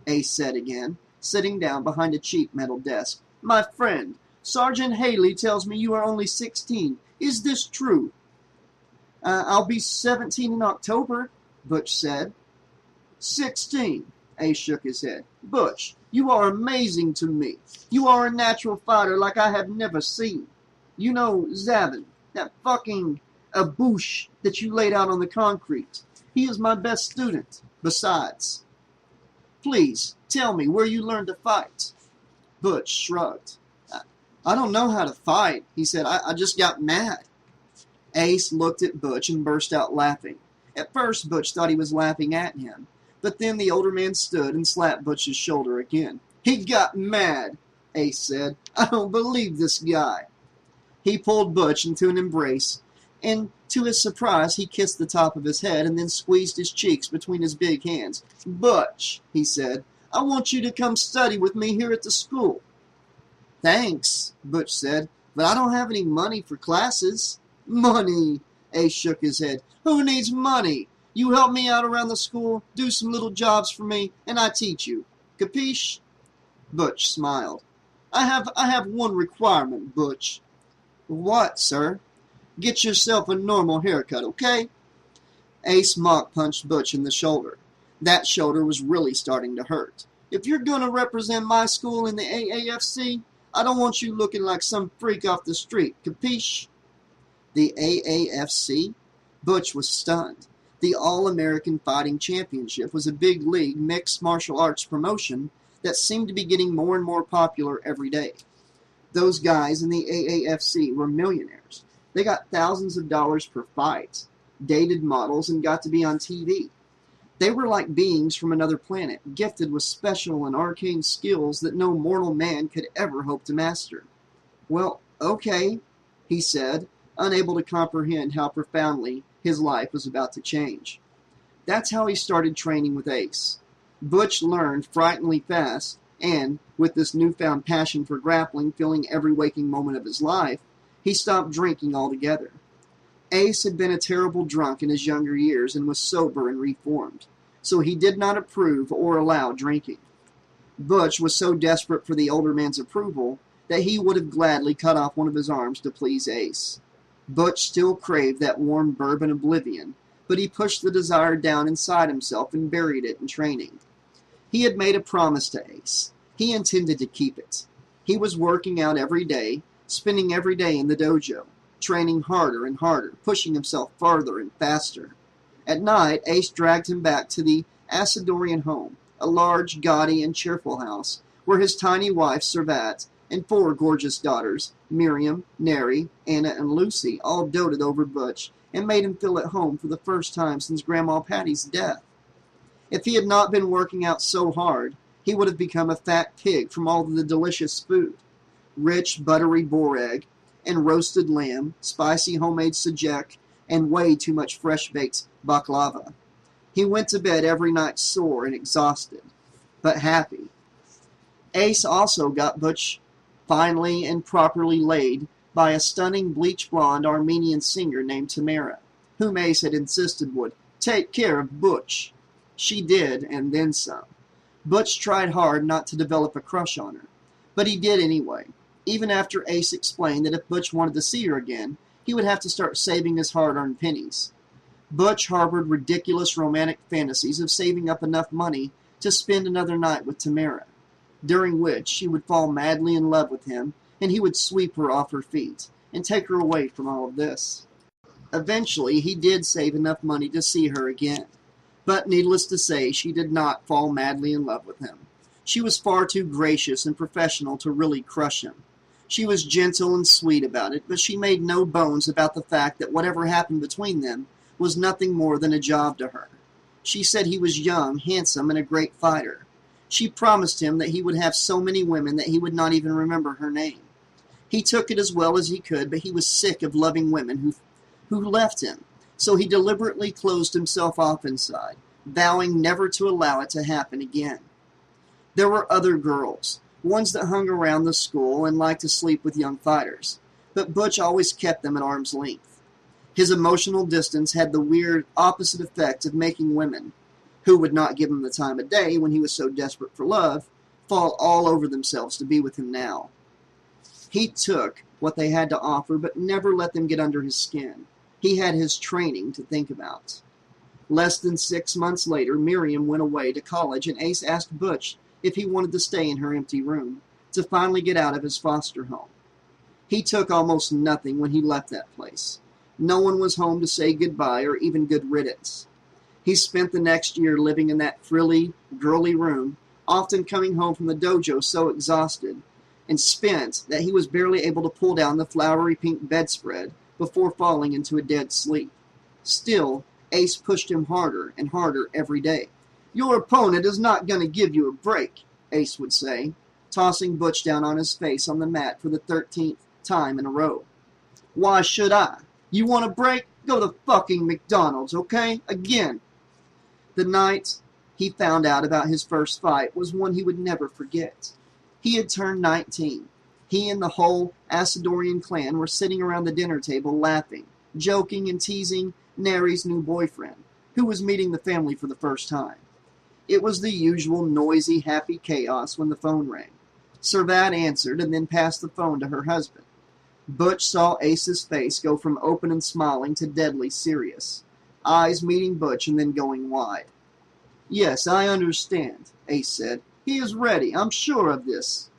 Ace said again, sitting down behind a cheap metal desk. "My friend, Sergeant Haley tells me you are only 16. Is this true?" I'll be 17 in October," Butch said. 16, Ace shook his head. "Butch, you are amazing to me. You are a natural fighter like I have never seen. You know Zavin, that fucking Aboosh that you laid out on the concrete. He is my best student. Besides, please, tell me where you learned to fight." Butch shrugged. I don't know how to fight," he said. I just got mad." Ace looked at Butch and burst out laughing. At first, Butch thought he was laughing at him, but then the older man stood and slapped Butch's shoulder again. "He got mad," Ace said. "I don't believe this guy." He pulled Butch into an embrace, and to his surprise, he kissed the top of his head and then squeezed his cheeks between his big hands. "Butch," he said, "I want you to come study with me here at the school." "Thanks," Butch said, "but I don't have any money for classes." "Money," Ace shook his head. "Who needs money? You help me out around the school, do some little jobs for me, and I teach you. Capiche?" Butch smiled. I have one requirement, Butch." "What, sir?" "Get yourself a normal haircut, okay?" Ace mock punched Butch in the shoulder. That shoulder was really starting to hurt. "If you're going to represent my school in the AAFC, I don't want you looking like some freak off the street. Capiche?" The AAFC? Butch was stunned. The All-American Fighting Championship was a big league mixed martial arts promotion that seemed to be getting more and more popular every day. Those guys in the AAFC were millionaires. They got thousands of dollars per fight, dated models, and got to be on TV. They were like beings from another planet, gifted with special and arcane skills that no mortal man could ever hope to master. "Well, okay," he said, unable to comprehend how profoundly his life was about to change. That's how he started training with Ace. Butch learned frighteningly fast, and, with this newfound passion for grappling filling every waking moment of his life, he stopped drinking altogether. Ace had been a terrible drunk in his younger years and was sober and reformed, so he did not approve or allow drinking. Butch was so desperate for the older man's approval that he would have gladly cut off one of his arms to please Ace. Butch still craved that warm bourbon oblivion, but he pushed the desire down inside himself and buried it in training. He had made a promise to Ace. He intended to keep it. He was working out every day, spending every day in the dojo, training harder and harder, pushing himself farther and faster. At night, Ace dragged him back to the Asadorian home, a large, gaudy, and cheerful house, where his tiny wife, Servat, and 4 gorgeous daughters, Miriam, Neri, Anna, and Lucy, all doted over Butch and made him feel at home for the first time since Grandma Patty's death. If he had not been working out so hard, he would have become a fat pig from all the delicious food. Rich, buttery boar egg, and roasted lamb, spicy homemade sucuk, and way too much fresh-baked baklava. He went to bed every night sore and exhausted, but happy. Ace also got Butch finally and properly laid by a stunning bleach-blonde Armenian singer named Tamara, whom Ace had insisted would take care of Butch. She did, and then some. Butch tried hard not to develop a crush on her, but he did anyway, even after Ace explained that if Butch wanted to see her again, he would have to start saving his hard-earned pennies. Butch harbored ridiculous romantic fantasies of saving up enough money to spend another night with Tamara, during which she would fall madly in love with him, and he would sweep her off her feet and take her away from all of this. Eventually, he did save enough money to see her again, but needless to say, she did not fall madly in love with him. She was far too gracious and professional to really crush him. She was gentle and sweet about it, but she made no bones about the fact that whatever happened between them was nothing more than a job to her. She said he was young, handsome, and a great fighter. She promised him that he would have so many women that he would not even remember her name. He took it as well as he could, but he was sick of loving women who left him, so he deliberately closed himself off inside, vowing never to allow it to happen again. There were other girls, ones that hung around the school and liked to sleep with young fighters, but Butch always kept them at arm's length. His emotional distance had the weird opposite effect of making women, who would not give him the time of day when he was so desperate for love, fall all over themselves to be with him now. He took what they had to offer, but never let them get under his skin. He had his training to think about. Less than 6 months later, Miriam went away to college, and Ace asked Butch if he wanted to stay in her empty room, to finally get out of his foster home. He took almost nothing when he left that place. No one was home to say goodbye or even good riddance. He spent the next year living in that frilly, girly room, often coming home from the dojo so exhausted and spent that he was barely able to pull down the flowery pink bedspread before falling into a dead sleep. Still, Ace pushed him harder and harder every day. "Your opponent is not going to give you a break," Ace would say, tossing Butch down on his face on the mat for the 13th time in a row. "Why should I? You want a break? Go to fucking McDonald's, okay? Again." The night he found out about his first fight was one he would never forget. He had turned 19. He and the whole Asadorian clan were sitting around the dinner table laughing, joking, and teasing Neri's new boyfriend, who was meeting the family for the first time. It was the usual noisy, happy chaos when the phone rang. Servat answered and then passed the phone to her husband. Butch saw Ace's face go from open and smiling to deadly serious, eyes meeting Butch and then going wide. "Yes, I understand," Ace said. "He is ready. I'm sure of this."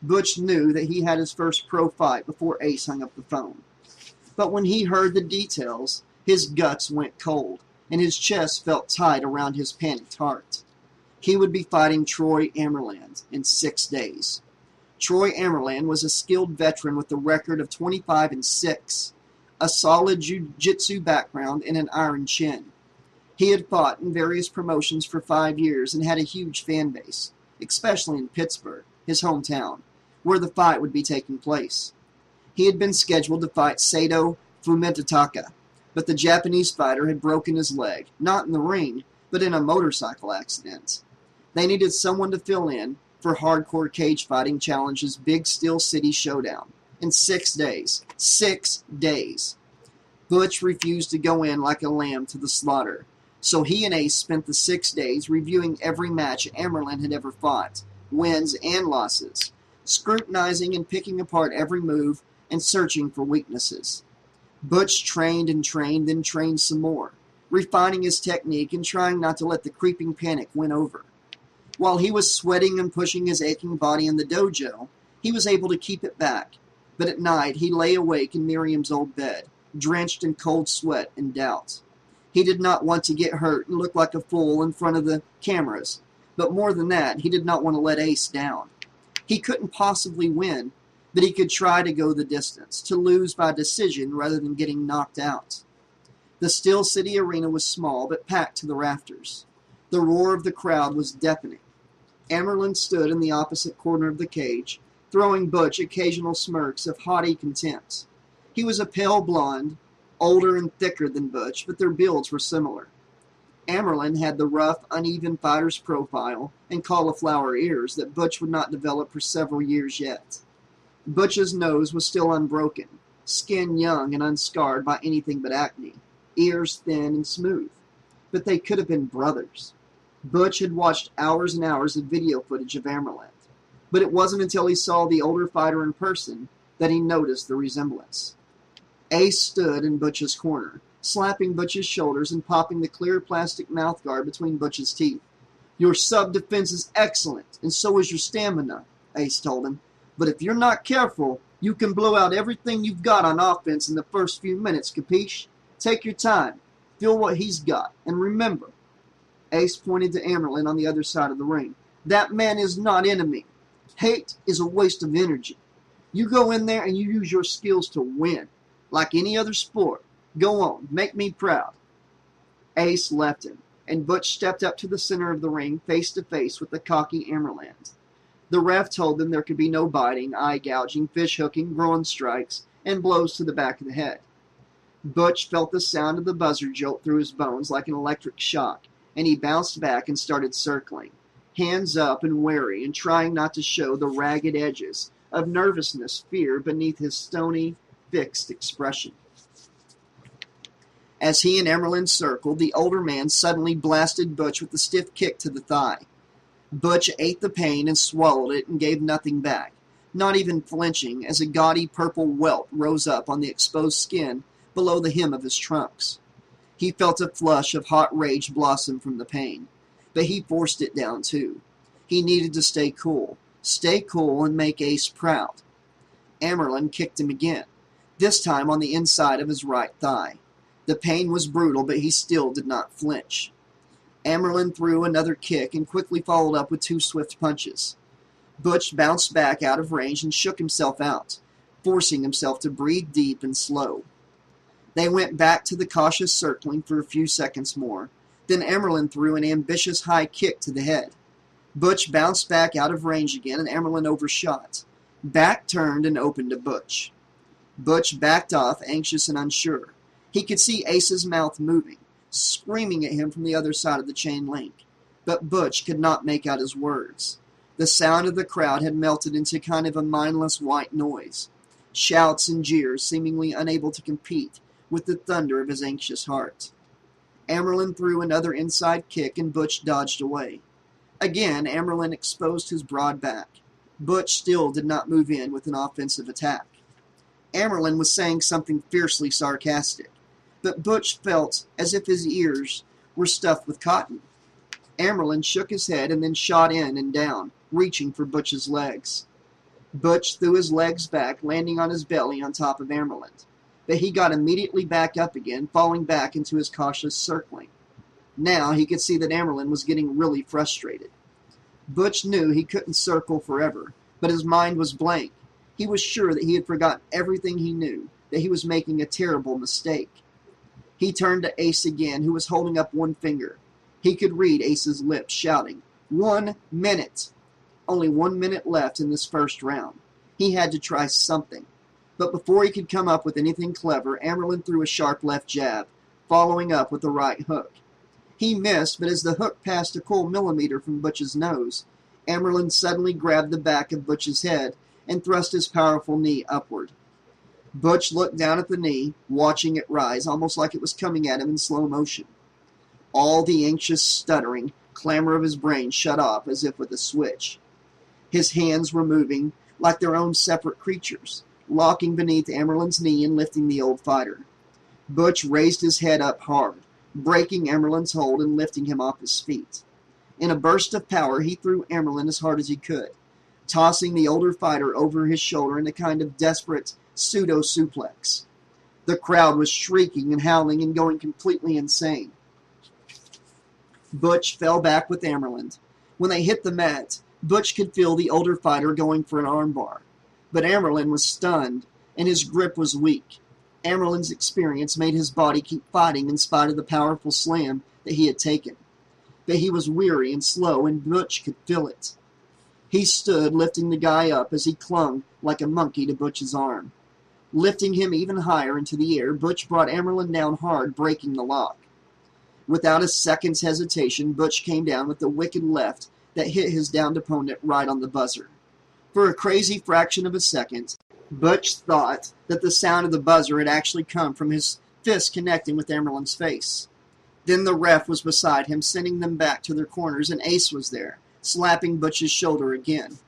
Butch knew that he had his first pro fight before Ace hung up the phone. But when he heard the details, his guts went cold, and his chest felt tight around his panicked heart. He would be fighting Troy Amerland in 6 days. Troy Amerland was a skilled veteran with a record of 25-6, a solid jiu-jitsu background, and an iron chin. He had fought in various promotions for 5 years and had a huge fan base, especially in Pittsburgh, his hometown, where the fight would be taking place. He had been scheduled to fight Sato Fumitaka, but the Japanese fighter had broken his leg, not in the ring, but in a motorcycle accident. They needed someone to fill in for Hardcore Cage Fighting Challenge's Big Steel City Showdown in 6 days. 6 days. Butch refused to go in like a lamb to the slaughter, so he and Ace spent the 6 days reviewing every match Amerland had ever fought, wins and losses, scrutinizing and picking apart every move and searching for weaknesses. Butch trained and trained, then trained some more, refining his technique and trying not to let the creeping panic win over. While he was sweating and pushing his aching body in the dojo, he was able to keep it back, but at night he lay awake in Miriam's old bed, drenched in cold sweat and doubt. He did not want to get hurt and look like a fool in front of the cameras, but more than that, he did not want to let Ace down. He couldn't possibly win, but he could try to go the distance, to lose by decision rather than getting knocked out. The Steel City arena was small, but packed to the rafters. The roar of the crowd was deafening. Amerlin stood in the opposite corner of the cage, throwing Butch occasional smirks of haughty contempt. He was a pale blonde, older and thicker than Butch, but their builds were similar. Amerlin had the rough, uneven fighter's profile and cauliflower ears that Butch would not develop for several years yet. Butch's nose was still unbroken, skin young and unscarred by anything but acne, ears thin and smooth. But they could have been brothers. Butch had watched hours and hours of video footage of Amerlin, but it wasn't until he saw the older fighter in person that he noticed the resemblance. Ace stood in Butch's corner, slapping Butch's shoulders and popping the clear plastic mouthguard between Butch's teeth. "Your sub-defense is excellent, and so is your stamina," Ace told him. "But if you're not careful, you can blow out everything you've got on offense in the first few minutes, capiche? Take your time, feel what he's got, and remember," Ace pointed to Amerlin on the other side of the ring, "that man is not enemy. Hate is a waste of energy. You go in there and you use your skills to win, like any other sport. Go on, make me proud." Ace left him, and Butch stepped up to the center of the ring, face to face with the cocky Amerlin. The ref told them there could be no biting, eye gouging, fish hooking, groin strikes, and blows to the back of the head. Butch felt the sound of the buzzer jolt through his bones like an electric shock, and he bounced back and started circling, hands up and wary, and trying not to show the ragged edges of nervousness, fear beneath his stony, fixed expression. As he and Amerlin circled, the older man suddenly blasted Butch with a stiff kick to the thigh. Butch ate the pain and swallowed it and gave nothing back, not even flinching as a gaudy purple welt rose up on the exposed skin below the hem of his trunks. He felt a flush of hot rage blossom from the pain, but he forced it down too. He needed to stay cool and make Ace proud. Amerlin kicked him again, this time on the inside of his right thigh. The pain was brutal, but he still did not flinch. Amerlin threw another kick and quickly followed up with two swift punches. Butch bounced back out of range and shook himself out, forcing himself to breathe deep and slow. They went back to the cautious circling for a few seconds more. Then Amerlin threw an ambitious high kick to the head. Butch bounced back out of range again, and Amerlin overshot. Back turned and opened to Butch. Butch backed off, anxious and unsure. He could see Ace's mouth moving, screaming at him from the other side of the chain link. But Butch could not make out his words. The sound of the crowd had melted into kind of a mindless white noise. Shouts and jeers seemingly unable to compete with the thunder of his anxious heart. Amerlin threw another inside kick and Butch dodged away. Again, Amerlin exposed his broad back. Butch still did not move in with an offensive attack. Amerlin was saying something fiercely sarcastic, but Butch felt as if his ears were stuffed with cotton. Amerlin shook his head and then shot in and down, reaching for Butch's legs. Butch threw his legs back, landing on his belly on top of Amerlin, but he got immediately back up again, falling back into his cautious circling. Now he could see that Amerlin was getting really frustrated. Butch knew he couldn't circle forever, but his mind was blank. He was sure that he had forgotten everything he knew, that he was making a terrible mistake. He turned to Ace again, who was holding up one finger. He could read Ace's lips, shouting, 1 minute! Only 1 minute left in this first round. He had to try something. But before he could come up with anything clever, Amerlin threw a sharp left jab, following up with a right hook. He missed, but as the hook passed a cool millimeter from Butch's nose, Amerlin suddenly grabbed the back of Butch's head and thrust his powerful knee upward. Butch looked down at the knee, watching it rise, almost like it was coming at him in slow motion. All the anxious stuttering clamor of his brain shut off as if with a switch. His hands were moving like their own separate creatures, locking beneath Amerlin's knee and lifting the old fighter. Butch raised his head up hard, breaking Amerlin's hold and lifting him off his feet. In a burst of power, he threw Amerlin as hard as he could, tossing the older fighter over his shoulder in a kind of desperate pseudo-suplex. The crowd was shrieking and howling and going completely insane. Butch fell back with Amerlin. When they hit the mat, Butch could feel the older fighter going for an armbar, but Amerlin was stunned, and his grip was weak. Amerlin's experience made his body keep fighting in spite of the powerful slam that he had taken. But he was weary and slow, and Butch could feel it. He stood, lifting the guy up as he clung like a monkey to Butch's arm. Lifting him even higher into the air, Butch brought Amerlin down hard, breaking the lock. Without a second's hesitation, Butch came down with a wicked left that hit his downed opponent right on the buzzer. For a crazy fraction of a second, Butch thought that the sound of the buzzer had actually come from his fist connecting with Amerlin's face. Then the ref was beside him, sending them back to their corners, and Ace was there, slapping Butch's shoulder again.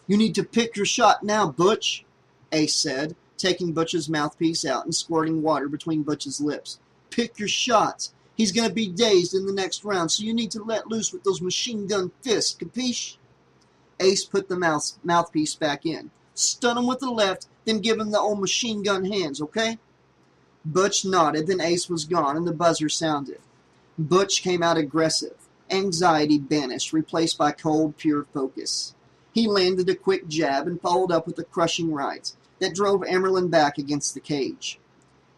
"You need to pick your shot now, Butch," Ace said, taking Butch's mouthpiece out and squirting water between Butch's lips. "Pick your shots. He's going to be dazed in the next round, so you need to let loose with those machine gun fists, capiche?" Ace put the mouthpiece back in. "Stun him with the left, then give him the old machine gun hands, okay?" Butch nodded, then Ace was gone, and the buzzer sounded. Butch came out aggressive. Anxiety banished, replaced by cold, pure focus. He landed a quick jab and followed up with a crushing right that drove Amerlin back against the cage.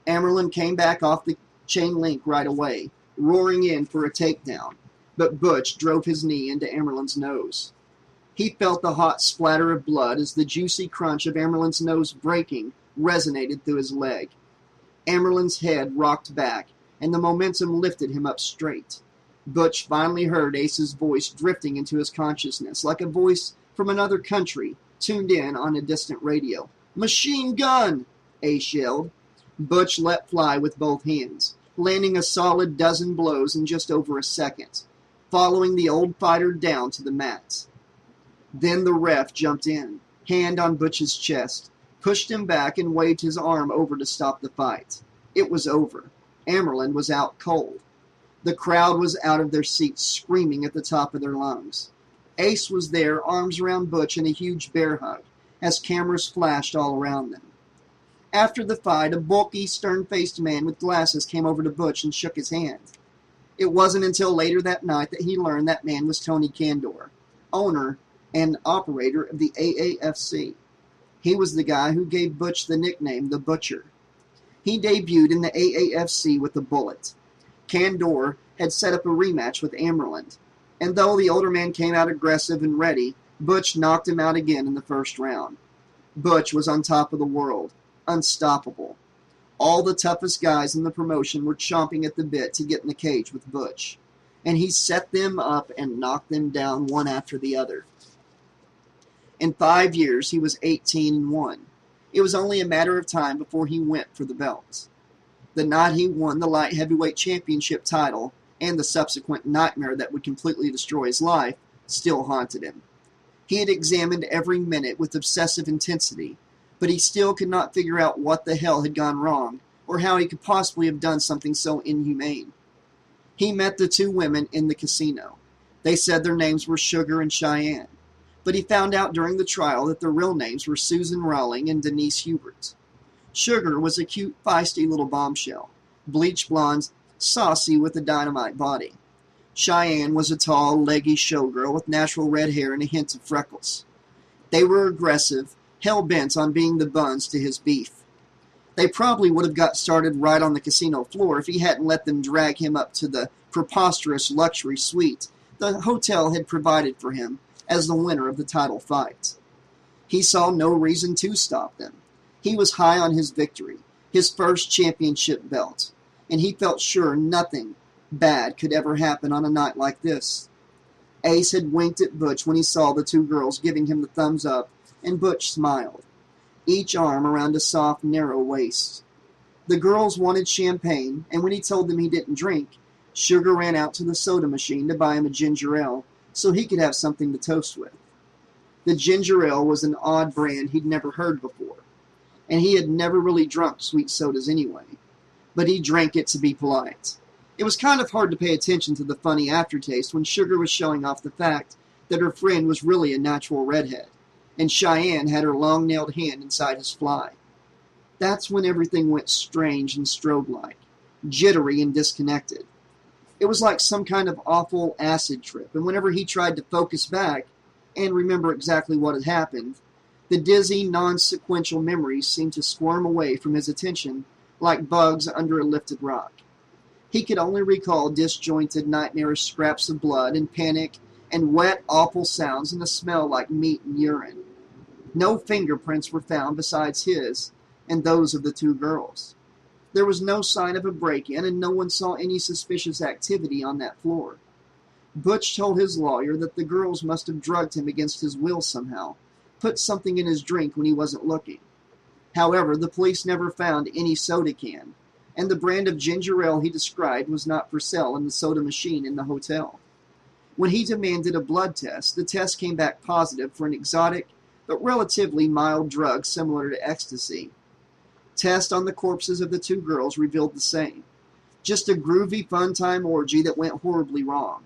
Amerlin came back off the chain link right away, roaring in for a takedown, but Butch drove his knee into Amerlin's nose. He felt the hot splatter of blood as the juicy crunch of Amerlin's nose breaking resonated through his leg. Amerlin's head rocked back, and the momentum lifted him up straight. Butch finally heard Ace's voice drifting into his consciousness, like a voice from another country, tuned in on a distant radio. "Machine gun!" Ace yelled. Butch let fly with both hands, landing a solid dozen blows in just over a second, following the old fighter down to the mat. Then the ref jumped in, hand on Butch's chest, pushed him back, and waved his arm over to stop the fight. It was over. Amerlin was out cold. The crowd was out of their seats, screaming at the top of their lungs. Ace was there, arms around Butch in a huge bear hug, as cameras flashed all around them. After the fight, a bulky, stern-faced man with glasses came over to Butch and shook his hand. It wasn't until later that night that he learned that man was Tony Candor, owner and operator of the AAFC. He was the guy who gave Butch the nickname The Butcher. He debuted in the AAFC with a bullet. Candor had set up a rematch with Amerlin, and though the older man came out aggressive and ready, Butch knocked him out again in the first round. Butch was on top of the world, unstoppable. All the toughest guys in the promotion were chomping at the bit to get in the cage with Butch, and he set them up and knocked them down one after the other. In 5 years, he was 18-1. It was only a matter of time before he went for the belt. The night he won the light heavyweight championship title, and the subsequent nightmare that would completely destroy his life, still haunted him. He had examined every minute with obsessive intensity, but he still could not figure out what the hell had gone wrong, or how he could possibly have done something so inhumane. He met the two women in the casino. They said their names were Sugar and Cheyenne, but he found out during the trial that their real names were Susan Rowling and Denise Hubert. Sugar was a cute, feisty little bombshell, bleach blonde, saucy with a dynamite body. Cheyenne was a tall, leggy showgirl with natural red hair and a hint of freckles. They were aggressive, hell-bent on being the buns to his beef. They probably would have got started right on the casino floor if he hadn't let them drag him up to the preposterous luxury suite the hotel had provided for him as the winner of the title fight. He saw no reason to stop them. He was high on his victory, his first championship belt, and he felt sure nothing bad could ever happen on a night like this. Ace had winked at Butch when he saw the two girls giving him the thumbs up, and Butch smiled, each arm around a soft, narrow waist. The girls wanted champagne, and when he told them he didn't drink, Sugar ran out to the soda machine to buy him a ginger ale so he could have something to toast with. The ginger ale was an odd brand he'd never heard before, and he had never really drunk sweet sodas anyway, but he drank it to be polite. It was kind of hard to pay attention to the funny aftertaste when Sugar was showing off the fact that her friend was really a natural redhead, and Cheyenne had her long-nailed hand inside his fly. That's when everything went strange and strobe-like, jittery and disconnected. It was like some kind of awful acid trip, and whenever he tried to focus back, and remember exactly what had happened, the dizzy, non-sequential memories seemed to squirm away from his attention like bugs under a lifted rock. He could only recall disjointed, nightmarish scraps of blood and panic and wet, awful sounds and a smell like meat and urine. No fingerprints were found besides his and those of the two girls. There was no sign of a break-in, and no one saw any suspicious activity on that floor. Butch told his lawyer that the girls must have drugged him against his will somehow, put something in his drink when he wasn't looking. However, the police never found any soda can, and the brand of ginger ale he described was not for sale in the soda machine in the hotel. When he demanded a blood test, the test came back positive for an exotic but relatively mild drug similar to ecstasy. Tests on the corpses of the two girls revealed the same. Just a groovy, fun-time orgy that went horribly wrong.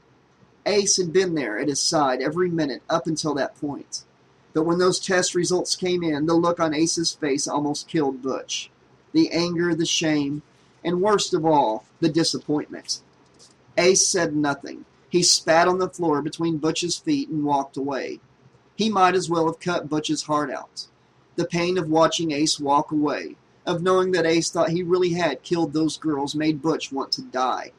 Ace had been there at his side every minute up until that point. But when those test results came in, the look on Ace's face almost killed Butch. The anger, the shame, and worst of all, the disappointment. Ace said nothing. He spat on the floor between Butch's feet and walked away. He might as well have cut Butch's heart out. The pain of watching Ace walk away, of knowing that Ace thought he really had killed those girls, made Butch want to die.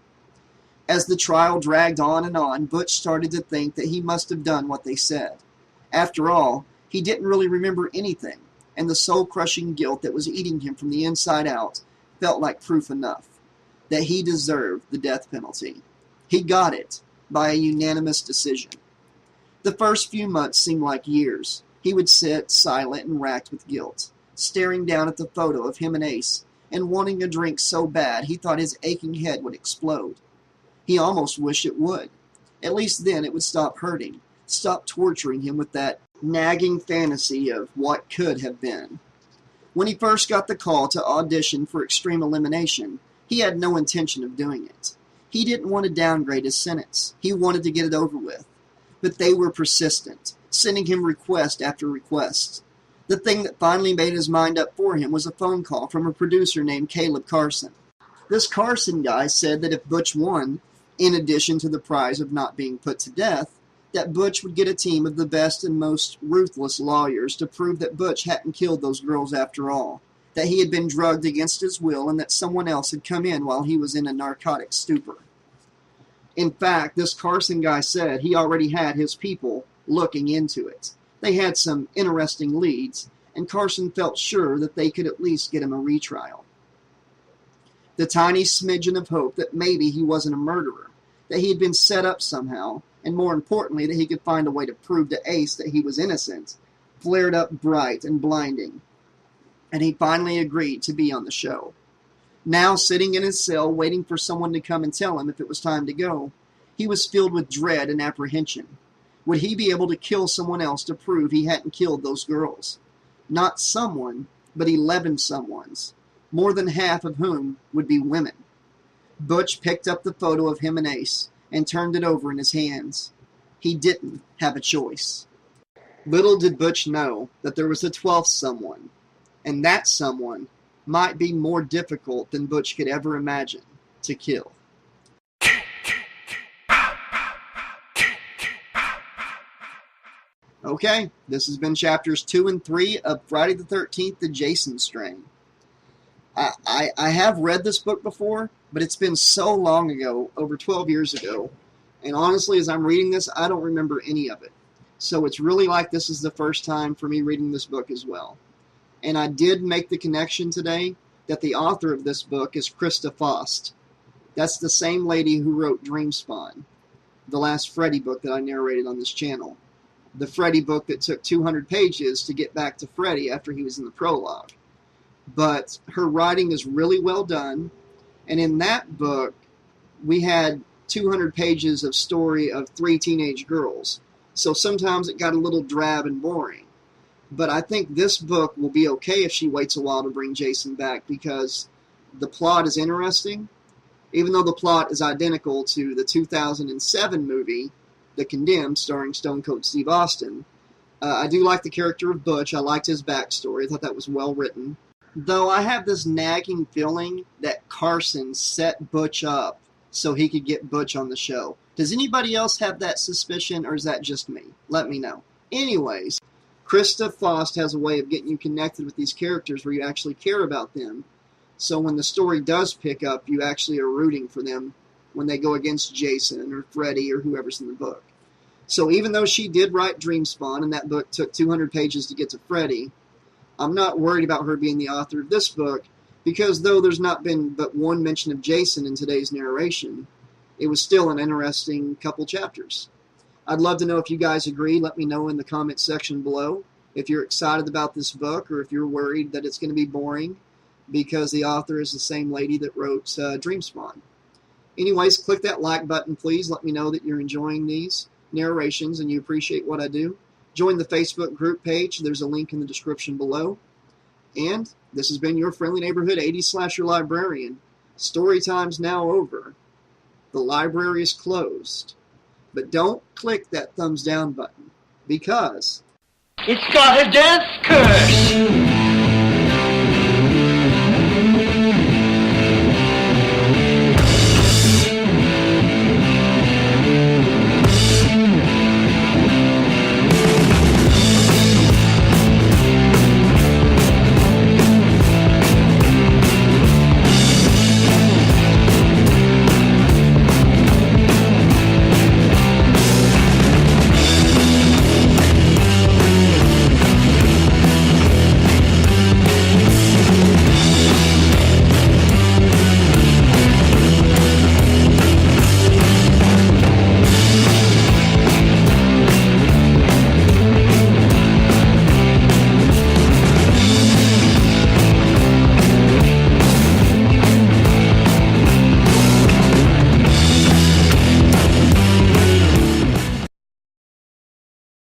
As the trial dragged on, Butch started to think that he must have done what they said. After all, he didn't really remember anything, and the soul-crushing guilt that was eating him from the inside out felt like proof enough that he deserved the death penalty. He got it by a unanimous decision. The first few months seemed like years. He would sit, silent and racked with guilt, staring down at the photo of him and Ace, and wanting a drink so bad he thought his aching head would explode. He almost wished it would. At least then it would stop hurting, stop torturing him with that nagging fantasy of what could have been. When he first got the call to audition for Extreme Elimination, he had no intention of doing it. He didn't want to downgrade his sentence. He wanted to get it over with. But they were persistent, sending him request after request. The thing that finally made his mind up for him was a phone call from a producer named Caleb Carson. This Carson guy said that if Butch won, in addition to the prize of not being put to death, that Butch would get a team of the best and most ruthless lawyers to prove that Butch hadn't killed those girls after all, that he had been drugged against his will, and that someone else had come in while he was in a narcotic stupor. In fact, this Carson guy said he already had his people looking into it. They had some interesting leads, and Carson felt sure that they could at least get him a retrial. The tiny smidgen of hope that maybe he wasn't a murderer, that he had been set up somehow, and more importantly, that he could find a way to prove to Ace that he was innocent, flared up bright and blinding. And he finally agreed to be on the show. Now, sitting in his cell, waiting for someone to come and tell him if it was time to go, he was filled with dread and apprehension. Would he be able to kill someone else to prove he hadn't killed those girls? Not someone, but 11 someones, more than half of whom would be women. Butch picked up the photo of him and Ace and turned it over in his hands. He didn't have a choice. Little did Butch know that there was a 12th someone, and that someone might be more difficult than Butch could ever imagine to kill. Okay, this has been chapters 2 and 3 of Friday the 13th, The Jason Strain. I have read this book before, but it's been so long ago, over 12 years ago, and honestly, as I'm reading this, I don't remember any of it. So it's really like this is the first time for me reading this book as well. And I did make the connection today that the author of this book is Krista Faust. That's the same lady who wrote Dreamspawn, the last Freddy book that I narrated on this channel. The Freddy book that took 200 pages to get back to Freddy after he was in the prologue. But her writing is really well done, and in that book, we had 200 pages of story of 3 teenage girls. So sometimes it got a little drab and boring. But I think this book will be okay if she waits a while to bring Jason back, because the plot is interesting. Even though the plot is identical to the 2007 movie, The Condemned, starring Stone Cold Steve Austin, I do like the character of Butch. I liked his backstory. I thought that was well written. Though I have this nagging feeling that Carson set Butch up so he could get Butch on the show. Does anybody else have that suspicion, or is that just me? Let me know. Anyways, Krista Faust has a way of getting you connected with these characters where you actually care about them. So when the story does pick up, you actually are rooting for them when they go against Jason or Freddy or whoever's in the book. So even though she did write Dreamspawn, and that book took 200 pages to get to Freddy, I'm not worried about her being the author of this book, because though there's not been but one mention of Jason in today's narration, it was still an interesting couple chapters. I'd love to know if you guys agree. Let me know in the comments section below if you're excited about this book or if you're worried that it's going to be boring because the author is the same lady that wrote Dreamspawn. Anyways, click that like button, please. Let me know that you're enjoying these narrations and you appreciate what I do. Join the Facebook group page. There's a link in the description below. And this has been your friendly neighborhood 80s slasher librarian. Story time's now over. The library is closed. But don't click that thumbs down button, because it's got a death curse!